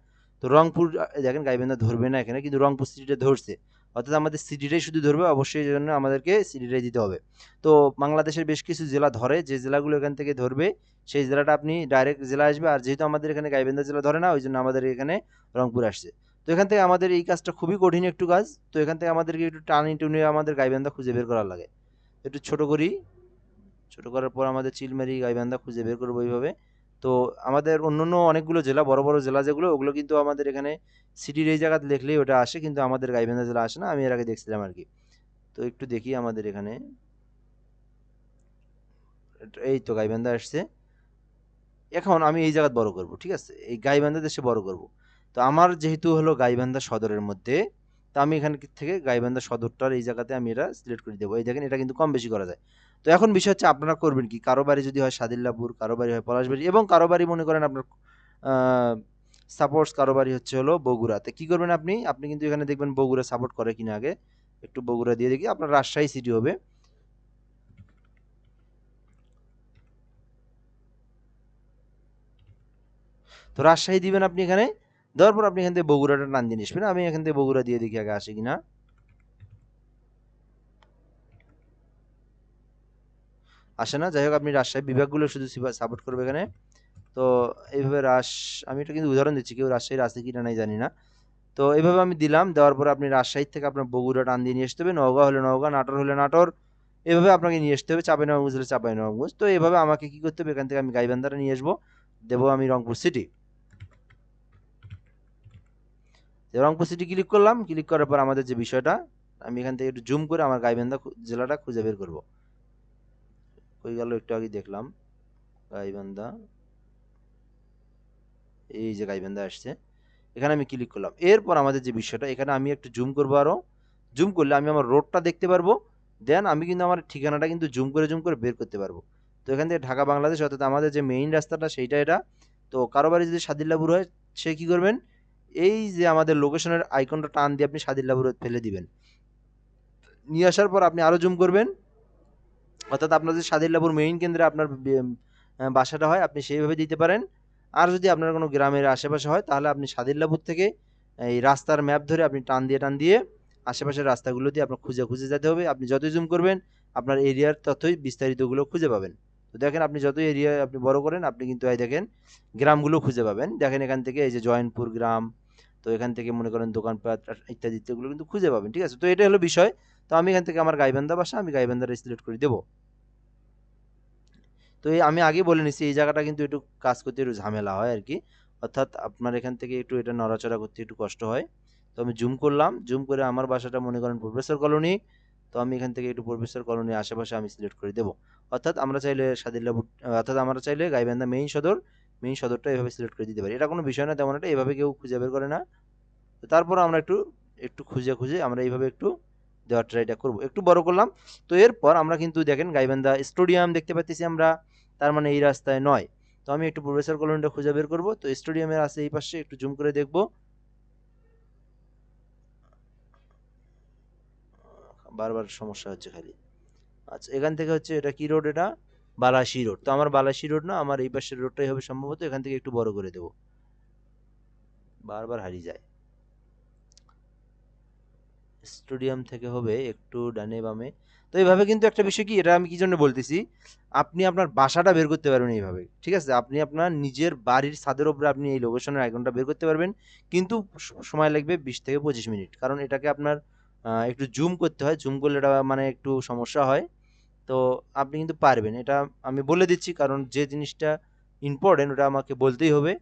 তো রংপুর, দেখেন গাইবান্ধা ধরবে না এখানে, কিন্তু রংপুর সিটিটা ধরছে, অর্থাৎ আমাদের সিটিটাই শুধু ধরবে। অবশ্যই এই জন্য আমাদেরকে সিটিটাই দিতে হবে। তো বাংলাদেশের বেশ কিছু জেলা ধরে, যে জেলাগুলো এখান থেকে ধরবে সেই জেলাটা আপনি ডাইরেক্ট জেলা আসবে। আর যেহেতু আমাদের এখানে গাইবান্ধা জেলা ধরে না, ওই জন্য আমাদের এখানে রংপুর আসছে। তো এখান থেকে আমাদের এই কাজটা খুবই কঠিন একটু কাজ। তো এখান থেকে আমাদেরকে একটু টানি টুনি আমাদের গাইবান্ধা খুঁজে বের করা লাগে। একটু ছোট করি, ছোট করার পর আমাদের চিলমারি গাইবান্ধা খুঁজে বের করবো এইভাবে। তো আমাদের অন্যান্য অনেকগুলো জেলা, বড় বড় জেলা যেগুলো, ওগুলো কিন্তু আমাদের এখানে সিটির এই জায়গাতে দেখলেই ওটা আসে, কিন্তু আমাদের গাইবান্ধা জেলা আসে না। আমি এর আগে দেখছিলাম আর কি। তো একটু দেখি আমাদের এখানে, এই তো গাইবান্ধা আসছে। এখন আমি এই জায়গায় বড় করব, ঠিক আছে, এই গাইবান্ধা দেশে বড় করব। তো তো আমার যেহেতু হলো গাইবান্ধা সদরের মধ্যে, তো আমি এখান থেকে গাইবান্ধা সদরটার এই জায়গাতে আমি এটা সিলেক্ট করে দেবো। এই দেখেন এটা কিন্তু কম বেশি করা যায়। তো এখন বিষয় হচ্ছে আপনারা করবেন কি, কারো বাড়ি যদি হয় সাদিল্লাপুর, কারো বাড়ি হয় পলাশবাড়ি, এবং কারো বাড়ি মনে করেন আপনার সাপোর্টস কারো বাড়ি হচ্ছে হলো বগুড়াতে, কি করবেন আপনি, আপনি কিন্তু এখানে দেখবেন বগুড়া সাপোর্ট করে কিনা, আগে একটু বগুড়া দিয়ে দেখি, আপনার রাজশাহী সিটি হবে। তো রাজশাহী দিবেন আপনি এখানে, দেওয়ার পর আপনি এখান থেকে বগুড়াটা টান দিয়ে নিসবেন। আমি এখান থেকে বগুড়া দিয়ে দেখি আগে আসে কিনা। আসে না, যাই হোক আপনি রাজশাহী বিভাগগুলো শুধু সাপোর্ট করবে এখানে। তো এইভাবে আমি এটা কিন্তু উদাহরণ দিচ্ছি, কেউ রাজশাহীর আছে কিনা নাই জানি না। তো এইভাবে আমি দিলাম, দেওয়ার পরে আপনি রাজশাহী থেকে আপনার বগুড়া টান দিয়ে নিয়ে আসতে হবে, নওগাঁ হলে নওগাঁ, নাটোর হলে নাটোর, এভাবে আপনাকে নিয়ে আসতে হবে, চাঁপাইনবাবগঞ্জ হলে চাঁপাইনবাবগঞ্জ। তো এভাবে আমাকে কি করতে হবে, এখান থেকে আমি গাইবান্ধাটা নিয়ে আসবো, দেবো আমি Rangpur city. Rangpur city click করলাম, ক্লিক করার পর আমাদের যে বিষয়টা, আমি এখান থেকে একটু জুম করে আমার গাইবান্ধা জেলাটা খুঁজে বের করবো। কই গেল, একটু আগে দেখলাম গাইবান্ধা, এই যে গাইবান্ধা আসছে, এখানে আমি ক্লিক করলাম। এরপর আমাদের যে বিষয়টা, এখানে আমি একটু জুম করবো, আরো জুম করলে আমি আমার রোডটা দেখতে পারবো। দেন আমি কিন্তু আমার ঠিকানাটা কিন্তু জুম করে বের করতে পারবো। তো এখান থেকে ঢাকা বাংলাদেশ, অর্থাৎ আমাদের যে মেইন রাস্তাটা সেইটা এটা। তো কারো বাড়ি যদি সাদিল্লাপুর হয়, সে কি করবেন, এই যে আমাদের লোকেশনের আইকনটা টান দিয়ে আপনি সাদিল্লাপুর ফেলে দিবেন। নিয়ে আসার পর আপনি আরো জুম করবেন, অর্থাৎ আপনার যে সাদিল্লাপুর মেইন কেন্দ্রে আপনার বাসাটা হয়, আপনি সেইভাবে দিতে পারেন। আর যদি আপনার কোনো গ্রামের আশেপাশে হয়, তাহলে আপনি সাদিল্লাপুর থেকে এই রাস্তার ম্যাপ ধরে আপনি টান দিয়ে আশেপাশের রাস্তাগুলো দিয়ে আপনার খুঁজে যেতে হবে। আপনি যতই জুম করবেন, আপনার এরিয়ার ততই বিস্তারিতগুলো খুঁজে পাবেন। তো দেখেন আপনি যতই এরিয়া আপনি বড় করেন, আপনি কিন্তু এই দেখেন গ্রামগুলো খুঁজে পাবেন। দেখেন এখান থেকে এই যে জয়নপুর গ্রাম, তো এখান থেকে মনে করেন দোকানপাট ইত্যাদি ইত্যাদিগুলো কিন্তু খুঁজে পাবেন, ঠিক আছে। তো এটা হলো বিষয়। তো আমি এখান থেকে আমার গাইবান্ধা বাসা, আমি গাইবান্ধাটা সিলেক্ট করে দেবো। তো এই আমি আগেই বলে নিচ্ছি, এই জায়গাটা কিন্তু একটু কাজ করতে একটু ঝামেলা হয় আর কি, অর্থাৎ আপনার এখান থেকে একটু এটা নড়াচড়া করতে একটু কষ্ট হয়। তো আমি জুম করলাম, জুম করে আমার বাসাটা মনে করেন প্রফেসর কলোনি। তো আমি এখান থেকে একটু প্রফেসর কলোনির আশেপাশে আমি সিলেক্ট করে দেবো। অর্থাৎ আমরা চাইলে অর্থাৎ আমরা চাইলে গাইবান্ধা মেইন সদরটা এভাবে সিলেক্ট করে দিতে পারি, এটা কোনো বিষয় না তেমন একটা, এভাবে কেউ খুঁজে বের করে না। তো তারপর আমরা একটু একটু খুঁজে আমরা এইভাবে একটু দেওয়ার ট্রাইটা করবো, একটু বড় করলাম। তো এরপর আমরা কিন্তু দেখেন গাইবান্ধা স্টেডিয়াম দেখতে পাচ্ছি আমরা, তার মানে এই রাস্তায় নয়। তো আমি একটু প্রফেসর কলোনিটা খুঁজে বের করবো। তো স্টেডিয়ামের আছে এই পাশে, একটু জুম করে দেখবো, বারবার সমস্যা হচ্ছে খালি। আচ্ছা এখান থেকে হচ্ছে এটা কি রোড, এটা বালাসী রোড। তো আমার বালাসী রোড না, আমার এই পাশের রোডটাই হবে সম্ভবত, এখান থেকে একটু বড় করে দেবো, বারবার হারিয়ে যায়। স্টেডিয়াম থেকে হবে একটু ডানে বামে। তো এইভাবে কিন্তু একটা বিষয় কি, এটা আমি কি জন্য বলতেছি, আপনি আপনার বাসাটা বের করতে পারবেন এইভাবে, ঠিক আছে। আপনি আপনার নিজের বাড়ির ছাদের উপরে আপনি এই লোকেশনের আইকনটা বের করতে পারবেন, কিন্তু সময় লাগবে 20 থেকে 25 মিনিট, কারণ এটাকে আপনার একটু জুম করতে হয়, জুম করলে এটা মানে একটু সমস্যা হয়। তো আপনি কিন্তু পারবেন এটা, আমি বলে দিচ্ছি, কারণ যে জিনিসটা ইম্পর্টেন্ট ওটা আমাকে বলতেই হবে,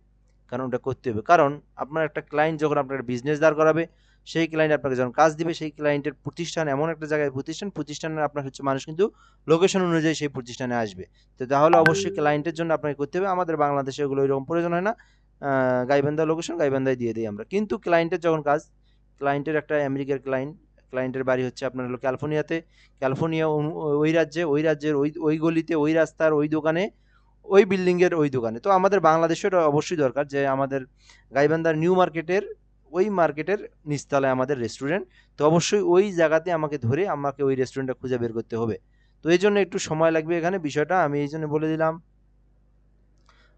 কারণ ওটা করতে হবে। কারণ আপনার একটা ক্লায়েন্ট যখন আপনার বিজনেস দাঁড় করাবে, সেই ক্লায়েন্ট আপনাকে যখন কাজ দিবে, সেই ক্লায়েন্টের প্রতিষ্ঠান এমন একটা জায়গায়, প্রতিষ্ঠানের আপনার হচ্ছে মানুষ কিন্তু লোকেশন অনুযায়ী সেই প্রতিষ্ঠানে আসবে। তো তাহলে অবশ্যই ক্লায়েন্টের জন্য আপনাকে করতে হবে। আমাদের বাংলাদেশে এগুলো এরকম প্রয়োজন হয় না, গাইবান্ধা লোকেশন গাইবান্ধায় দিয়ে দিই আমরা। কিন্তু ক্লায়েন্টের যখন কাজ, ক্লায়েন্টের একটা আমেরিকার ক্লায়েন্টের বাড়ি হচ্ছে আপনার হলো ক্যালিফোর্নিয়াতে, ক্যালিফোর্নিয়া ওই রাজ্যের ওই গলিতে, ওই রাস্তার ওই দোকানে, ওই বিল্ডিংয়ের ওই দোকানে। তো আমাদের বাংলাদেশে এটা অবশ্যই দরকার যে আমাদের গাইবান্ধার নিউ মার্কেটের ওই মার্কেটের নিচতলায় আমাদের রেস্টুরেন্ট। তো অবশ্যই ওই জায়গাতে আমাকে ধরে আমাকে ওই রেস্টুরেন্টটা খুঁজে বের করতে হবে। তো এই জন্য একটু সময় লাগবে এখানে, বিষয়টা আমি এই জন্য বলে দিলাম।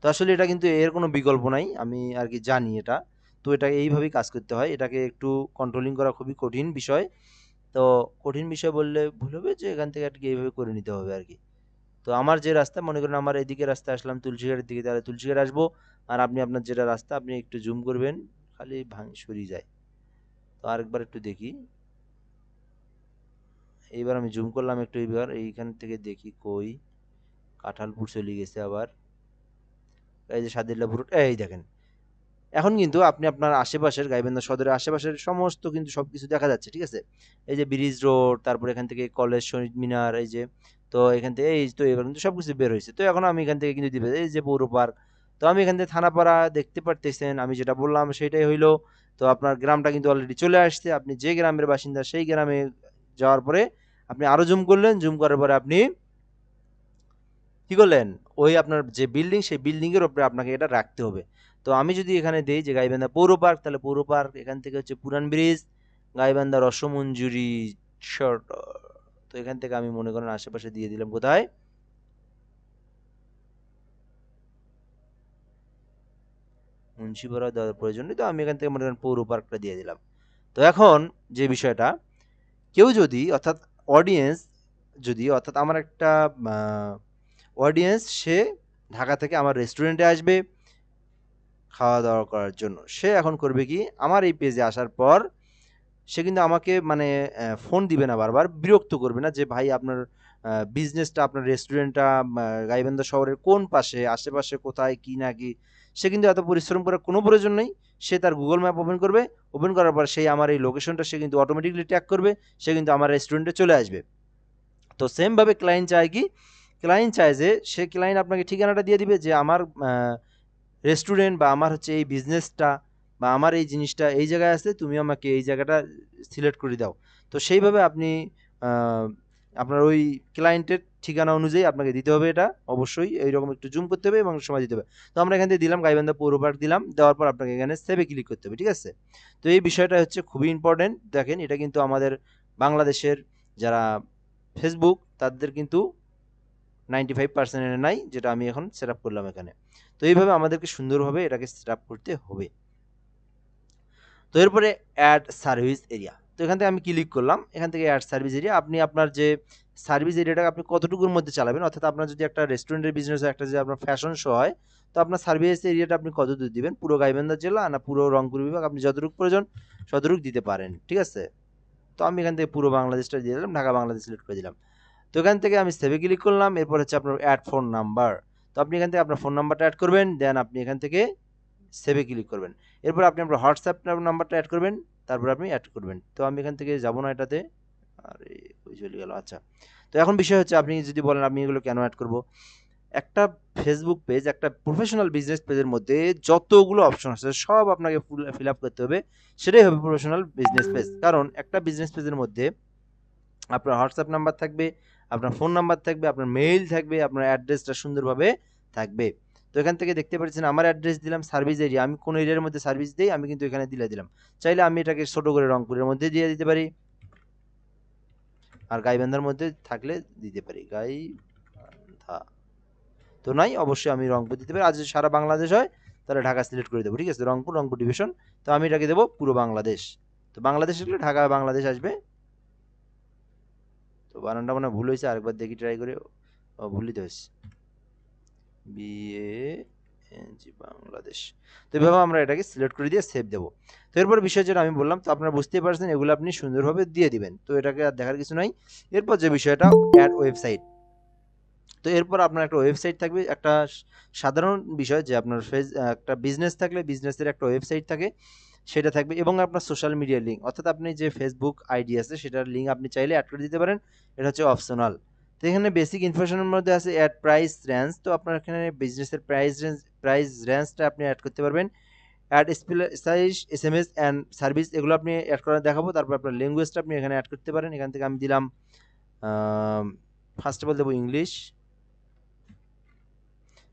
তো আসলে এটা কিন্তু এর কোনো বিকল্প নাই, আমি আর কি জানি এটা। তো এটা এইভাবেই কাজ করতে হয়, এটাকে একটু কন্ট্রোলিং করা খুবই কঠিন বিষয়। তো কঠিন বিষয় বললে ভুল হবে, যে এখান থেকে আর কি এইভাবে করে নিতে হবে আর কি। তো আমার যে রাস্তা, মনে করেন আমার এদিকে রাস্তা আসলাম তুলসীঘাটের দিকে, তাহলে তুলসীঘাট আসবো। আর আপনি আপনার যেটা রাস্তা আপনি একটু জুম করবেন, খালি সরিয়ে যায়। তো আরেকবার একটু দেখি, এইবার আমি জুম করলাম একটু, এইবার এইখান থেকে দেখি কই কাঁঠালপুর চলে গেছে আবার, এই যে সাদিল্লাপুর, এই দেখেন। এখন কিন্তু আপনি আপনার আশেপাশের গাইবান্ধা সদরের আশেপাশের সমস্ত কিন্তু সবকিছু দেখা যাচ্ছে, ঠিক আছে। এই যে ব্রিজ রোড, তারপর এখান থেকে কলেজ, শহীদ মিনার, এই যে, তো এখান থেকে এই তো এবার কিন্তু সবকিছু বের হয়েছে। তো এখন আমি এখান থেকে কিন্তু দিবে এই যে পৌর পার্ক, তো আমি এখান থেকে থানাপাড়া দেখতে পারতেছেন, আমি যেটা বললাম সেটাই হইলো। তো আপনার গ্রামটা কিন্তু অলরেডি চলে আসছে। আপনি যে গ্রামের বাসিন্দা সেই গ্রামে যাওয়ার পরে আপনি আরো জুম করলেন, জুম করার পরে আপনি কি করলেন, ওই আপনার যে বিল্ডিং সেই বিল্ডিং এর উপরে আপনাকে এটা রাখতে হবে। তো আমি যদি এখানে দেই যে গাইবান্ধা পৌর পার্ক, তাহলে পৌর পার্ক এখান থেকে হচ্ছে পুরান ব্রিজ, গাইবান্ধা রসমঞ্জুরি শর্ট। তো এখান থেকে আমি মনে করেন আশেপাশে দিয়ে দিলাম কোথায়, মুন্সিপাড়া দেওয়ার প্রয়োজন নেই, তো আমি এখান থেকে মনে করেন পৌর পার্কটা দিয়ে দিলাম। তো এখন যে বিষয়টা, কেউ যদি অর্থাৎ অডিয়েন্স যদি অর্থাৎ আমার একটা অডিয়েন্স সে ঢাকা থেকে আমার রেস্টুরেন্টে আসবে খাওয়া দাওয়া করার জন্য, সে এখন করবে কি, আমার এই পেজে আসার পর সে কিন্তু আমাকে মানে ফোন দিবে না, বারবার বিরক্ত করবে না যে ভাই আপনার বিজনেসটা, আপনার রেস্টুরেন্টটা গাইবান্ধা শহরের কোন পাশে, আশেপাশে কোথায় কি না কি, সে কিন্তু এত পরিশ্রম করার কোনো প্রয়োজন নেই। সে তার গুগল ম্যাপ ওপেন করবে, ওপেন করার পর সেই আমার এই লোকেশনটা সে কিন্তু অটোমেটিকলি ট্যাগ করবে, সে কিন্তু আমার রেস্টুরেন্টে চলে আসবে। তো সেমভাবে ক্লায়েন্ট চায় কি, ক্লায়েন্ট চায় যে সে ক্লায়েন্ট আপনাকে ঠিকানাটা দিয়ে দিবে যে আমার রেস্টুরেন্ট বা আমার হচ্ছে এই বিজনেসটা বা আমার এই জিনিসটা এই জায়গায় আছে, তুমি আমাকে এই জায়গাটা সিলেক্ট করে দাও। তো সেইভাবে আপনি আপনার ওই ক্লায়েন্টের ঠিকানা অনুযায়ী আপনাকে দিতে হবে, এটা অবশ্যই এইরকম একটু জুম করতে হবে এবং সময় দিতে হবে। তো আমরা এখান থেকে দিলাম গাইবান্ধা পৌর পার্ক দিলাম, দেওয়ার পর আপনাকে এখানে সেভে ক্লিক করতে হবে, ঠিক আছে। তো এই বিষয়টা হচ্ছে খুবই ইম্পর্টেন্ট। দেখেন এটা কিন্তু আমাদের বাংলাদেশের যারা ফেসবুক তাদের কিন্তু 95% নাই, যেটা আমি এখন সেট আপ করলাম এখানে। তো এইভাবে আমাদেরকে সুন্দরভাবে এটাকে সেট আপ করতে হবে। তো এরপরে অ্যাড সার্ভিস এরিয়া, তো এখান থেকে আমি ক্লিক করলাম, এখান থেকে অ্যাড সার্ভিস এরিয়া, আপনি আপনার যে সার্ভিস এরিয়াটা আপনি কতটুকুর মধ্যে চালাবেন, অর্থাৎ আপনার যদি একটা রেস্টুরেন্টের বিজনেস হয়, একটা যদি আপনার ফ্যাশন শো হয়, তো আপনার সার্ভিস এরিয়াটা আপনি কতদূর দিবেন, পুরো গাইবান্ধা জেলা না পুরো রংপুর বিভাগ, আপনি যতটুকু প্রয়োজন ততটুকু দিতে পারেন, ঠিক আছে। তো আমি এখান থেকে পুরো বাংলাদেশটা দিয়ে দিলাম, ঢাকা বাংলাদেশ সিলেক্ট করে দিলাম। তো এখান থেকে আমি সেভে ক্লিক করলাম, এরপর হচ্ছে আপনার অ্যাড ফোন নাম্বার। তো আপনি এখান থেকে আপনার ফোন নাম্বারটা অ্যাড করবেন, দেন আপনি এখান থেকে সেভে ক্লিক করবেন। এরপর আপনি আপনার হোয়াটসঅ্যাপ নাম্বারটা অ্যাড করবেন, তারপর আপনি অ্যাড করবেন। তো আমি এখান থেকে যাব না এটাতে, আরে ওই চলে গেল। আচ্ছা, তো এখন বিষয় হচ্ছে আপনি যদি বলেন আমি এগুলো কেন অ্যাড করব, একটা ফেসবুক পেজ, একটা প্রফেশনাল বিজনেস পেজের মধ্যে যতগুলো অপশন আছে সব আপনাকে ফিল আপ করতে হবে, সেটাই হবে প্রফেশনাল বিজনেস পেজ। কারণ একটা বিজনেস পেজের মধ্যে আপনার হোয়াটসঅ্যাপ নাম্বার থাকবে, আপনার ফোন নাম্বার থাকবে, আপনার মেইল থাকবে, আপনার অ্যাড্রেসটা সুন্দরভাবে থাকবে। তো এখান থেকে দেখতে পাচ্ছেন আমার অ্যাড্রেস দিলাম, সার্ভিস এরিয়া, আমি কোন এরিয়ার মধ্যে সার্ভিস দিই আমি কিন্তু এখানে দিলাম। চাইলে আমি এটাকে ছোট করে রংপুরের মধ্যে দিয়ে দিতে পারি, আর গাইবান্ধার মধ্যে থাকলে দিতে পারি গাইবান্ধা। তো নাই, অবশ্যই আমি রংপুর দিতে পারি। আর যদি সারা বাংলাদেশ হয় তাহলে ঢাকা সিলেক্ট করে দেবো, ঠিক আছে, রংপুর ডিভিশন। তো আমি এটাকে দেবো পুরো বাংলাদেশ। তো বাংলাদেশ হলে ঢাকা বাংলাদেশ আসবে। তো বানানটা মনে ভুল হয়েছে, আরেকবার দেখি ট্রাই করে। ভুল দিতে হয়েছে, BANG বাংলাদেশ। তো এভাবে আমরা এটাকে সিলেক্ট করে দিয়ে সেভ দেবো। তো এরপর বিষয় যেটা আমি বললাম, তো আপনারা বুঝতেই পারছেন, এগুলো আপনি সুন্দরভাবে দিয়ে দিবেন। তো এটাকে আর দেখার কিছু নাই। এরপর যে বিষয়টা অ্যাড ওয়েবসাইট, তো এরপর আপনার একটা ওয়েবসাইট থাকবে। একটা সাধারণ বিষয় যে আপনার একটা বিজনেস থাকলে বিজনেসের একটা ওয়েবসাইট থাকে, সেটা থাকবে, এবং আপনার সোশ্যাল মিডিয়া লিঙ্ক, অর্থাৎ আপনি যে ফেসবুক আইডি আছে সেটার লিঙ্ক আপনি চাইলে অ্যাড করে দিতে পারেন, এটা হচ্ছে অপশনাল। তো এখানে বেসিক ইনফরমেশনের মধ্যে আছে অ্যাড প্রাইস রেঞ্জ, তো আপনার এখানে বিজনেসের প্রাইস রেঞ্জটা আপনি অ্যাড করতে পারবেন। Add size, SMS and service, এগুলো আপনি অ্যাড করে দেখাবো। তারপর আপনার ল্যাঙ্গুয়েজটা আপনি এখানে অ্যাড করতে পারেন। এখান থেকে আমি দিলাম ফার্স্ট অফ অল দেবো ইংলিশ,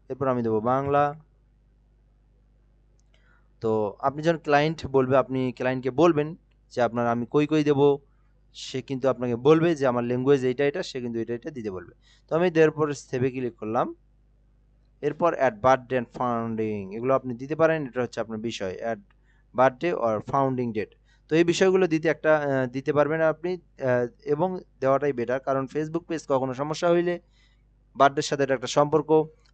এরপর আমি দেবো বাংলা। তো আপনি যখন ক্লায়েন্ট বলবে, আপনি ক্লায়েন্টকে বলবেন যে আপনার আমি কই দেবো, সে কিন্তু আপনাকে বলবে যে আমার ল্যাঙ্গুয়েজ এটা, সে কিন্তু এটা দিতে বলবে। তো আমি দেওয়ার পর সেভে ক্লিক করলাম। এরপর অ্যাড বার্থডে অ্যান্ড ফাউন্ডিং, এগুলো আপনি দিতে পারেন, এটা হচ্ছে আপনার বিষয়, add birthday or founding date. তো এই বিষয়গুলো দিতে পারবেন আপনি, এবং দেওয়াটাই বেটার, কারণ ফেসবুক পেজ কখনো সমস্যা হইলে বার্থডের সাথে এটা একটা সম্পর্ক,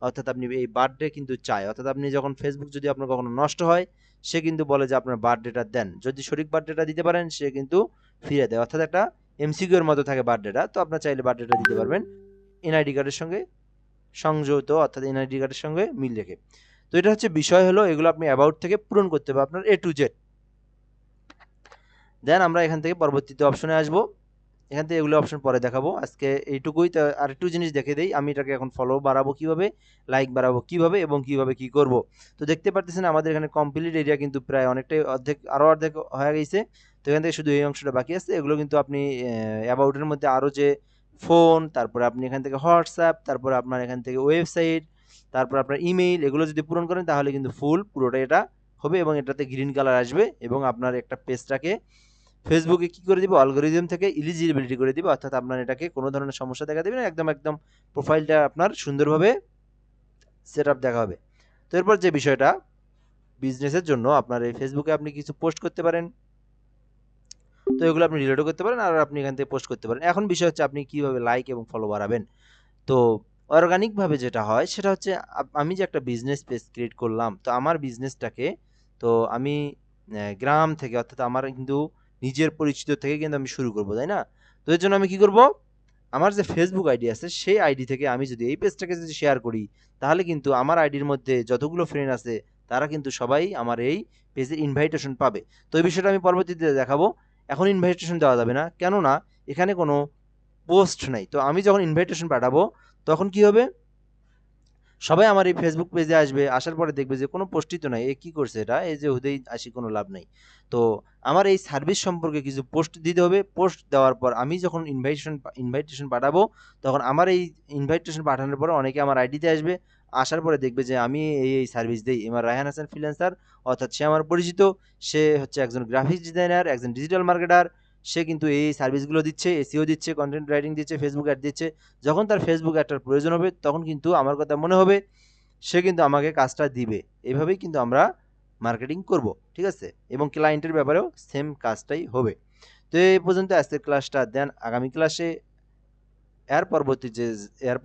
অর্থাৎ আপনি এই বার্থডে কিন্তু চাই, অর্থাৎ আপনি যখন ফেসবুক যদি আপনার কখনো নষ্ট হয়, সে কিন্তু বলে যে আপনার বার্থডেটা দেন, যদি সঠিক বার্থডেটা দিতে পারেন সে কিন্তু ফিরে দেয়, অর্থাৎ একটা MCQ এর মতো থাকে বার্থডেটা। তো আপনার চাইলে বার্থডেটা দিতে পারবেন NID কার্ডের সঙ্গে সংযুক্ত, অর্থাৎ NID কার্ডের সঙ্গে মিল রেখে। তো এটা হচ্ছে বিষয় হলো, এগুলো আপনি অ্যাবাউট থেকে পূরণ করতে হবে আপনার A to Z। দেন আমরা এখান থেকে পরবর্তীতে অপশনে আসবো, এখান থেকে এগুলো অপশন পরে দেখাবো, আজকে এইটুকুই। তো আরেকটু জিনিস দেখে দেই, আমি এটাকে এখন ফলো বাড়াবো কিভাবে, লাইক বাড়াবো কিভাবে এবং কিভাবে কি করব। তো দেখতে পারতেছেন আমাদের এখানে কমপ্লিট এরিয়া কিন্তু প্রায় অনেকটাই অর্ধেক, আরও অর্ধেক হয়ে গেছে। তো এখান থেকে শুধু এই অংশটা বাকি আছে, এগুলো কিন্তু আপনি অ্যাবাউটের মধ্যে আরও যে ফোন, তারপরে আপনি এখান থেকে হোয়াটসঅ্যাপ, তারপরে আপনার এখান থেকে ওয়েবসাইট, তারপর আপনার ইমেইল, এগুলো যদি পূরণ করেন তাহলে কিন্তু ফুল পুরোটা এটা হবে এবং এটাতে গ্রিন কালার আসবে এবং আপনার একটা পেজটাকে ফেসবুকে কি করে দিব, অ্যালগরিদম থেকে এলিজিবিলিটি করে দিবে, অর্থাৎ আপনার এটাকে কোনো ধরনের সমস্যা দেখা দেবে না, একদম একদম প্রোফাইলটা আপনার সুন্দরভাবে সেট আপ দেখা হবে। তো এরপর যে বিষয়টা, বিজনেসের জন্য আপনার এই ফেসবুকে আপনি কিছু পোস্ট করতে পারেন, তো এগুলো আপনি রিলেটও করতে পারেন আর আপনি এখান থেকে পোস্ট করতে পারেন। এখন বিষয় হচ্ছে আপনি কিভাবে লাইক এবং ফলো বাড়াবেন। তো অর্গানিকভাবে যেটা হয় সেটা হচ্ছে আমি যে একটা বিজনেস পেজ ক্রিয়েট করলাম, তো আমার বিজনেসটাকে তো আমি গ্রাম থেকে, অর্থাৎ আমার কিন্তু নিজের পরিচিত থেকে কিন্তু আমি শুরু করব, তাই না? তো এর জন্য আমি কি করব, আমার যে ফেসবুক আইডি আছে সেই আইডি থেকে আমি যদি এই পেজটাকে যদি শেয়ার করি, তাহলে কিন্তু আমার আইডির মধ্যে যতগুলো ফ্রেন্ড আছে তারা কিন্তু সবাই আমার এই পেজে ইনভাইটেশন পাবে। তো এই বিষয়টা আমি পরবর্তীতে দেখাবো। এখন ইনভাইটেশন দেওয়া যাবে না, কেননা এখানে কোনো পোস্ট নাই। তো আমি যখন ইনভাইটেশন পাঠাবো তখন কি হবে, সবাই আমার এই ফেসবুক পেজে আসবে, আসার পরে দেখবে যে কোনো পোস্টই তো নাই, এ কী করছে এটা, এই যে হুদেই আসি, কোনো লাভ নেই। তো আমার এই সার্ভিস সম্পর্কে কিছু পোস্ট দিতে হবে। পোস্ট দেওয়ার পর আমি যখন ইনভাইটেশন পাঠাবো, তখন আমার এই ইনভাইটেশন পাঠানোর পরে অনেকে আমার আইডিতে আসবে, আসার পরে দেখবে যে আমি এই সার্ভিস দিই, আমার রায়হান হাসান ফ্রিল্যান্সার, অর্থাৎ সে আমার পরিচিত, সে হচ্ছে একজন গ্রাফিক্স ডিজাইনার, একজন ডিজিটাল মার্কেটার, সে কিন্তু এই সার্ভিসগুলো দিচ্ছে, এসিও দিচ্ছে, কন্টেন্ট রাইটিং দিচ্ছে, ফেসবুক অ্যাড দিচ্ছে। যখন তার ফেসবুক অ্যাডটার প্রয়োজন হবে তখন কিন্তু আমার কথা মনে হবে, সে কিন্তু আমাকে কাজটা দিবে। এভাবেই কিন্তু আমরা মার্কেটিং করব, ঠিক আছে? এবং ক্লায়েন্টের ব্যাপারেও সেম কাজটাই হবে। তো এই পর্যন্ত আজকের ক্লাসটা দেন। আগামী ক্লাসে এর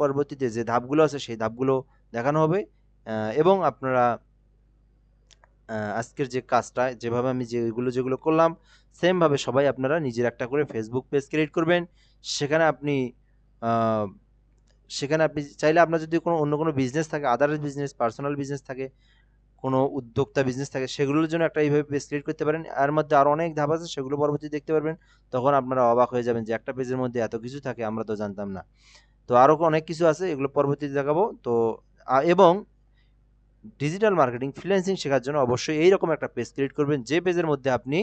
পরবর্তীতে যে ধাপগুলো আছে সেই ধাপগুলো দেখানো হবে, এবং আপনারা আজকের যে কাজটা যেভাবে আমি যেগুলো করলাম সেমভাবে সবাই আপনারা নিজের একটা করে ফেসবুক পেজ ক্রিয়েট করবেন। সেখানে আপনি আহ, সেখানে আপনি চাইলে, আপনার যদি কোনো অন্য কোনো বিজনেস থাকে, আদার্স বিজনেস, পার্সোনাল বিজনেস থাকে, কোনো উদ্যোক্তা বিজনেস থাকে, সেগুলোর জন্য একটা এইভাবে পেজ ক্রিয়েট করতে পারেন। এর মধ্যে আরও অনেক ধাপ আছে, সেগুলো পরবর্তী দেখতে পারবেন। তখন আপনারা অবাক হয়ে যাবেন যে একটা পেজের মধ্যে এত কিছু থাকে, আমরা তো জানতাম না। তো আরও অনেক কিছু আছে, এগুলো পরবর্তীতে দেখাবো। তো এবং ডিজিটাল মার্কেটিং ফ্রিল্যান্সিং শেখার জন্য অবশ্যই এইরকম একটা পেজ ক্রিয়েট করবেন, যে পেজের মধ্যে আপনি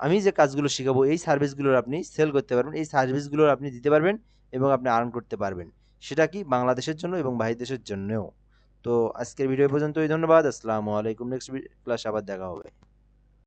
আমি যে কাজগুলো শিখাবো এই সার্ভিসগুলোর আপনি সেল করতে পারবেন, এই সার্ভিসগুলোর আপনি দিতে পারবেন এবং আপনি আর্ন করতে পারবেন। সেটা কি বাংলাদেশের জন্য এবং বাহির দেশের জন্যও। তো আজকের ভিডিও পর্যন্তই, ধন্যবাদ। আসসালামু আলাইকুম। নেক্সট ক্লাসে আবার দেখা হবে।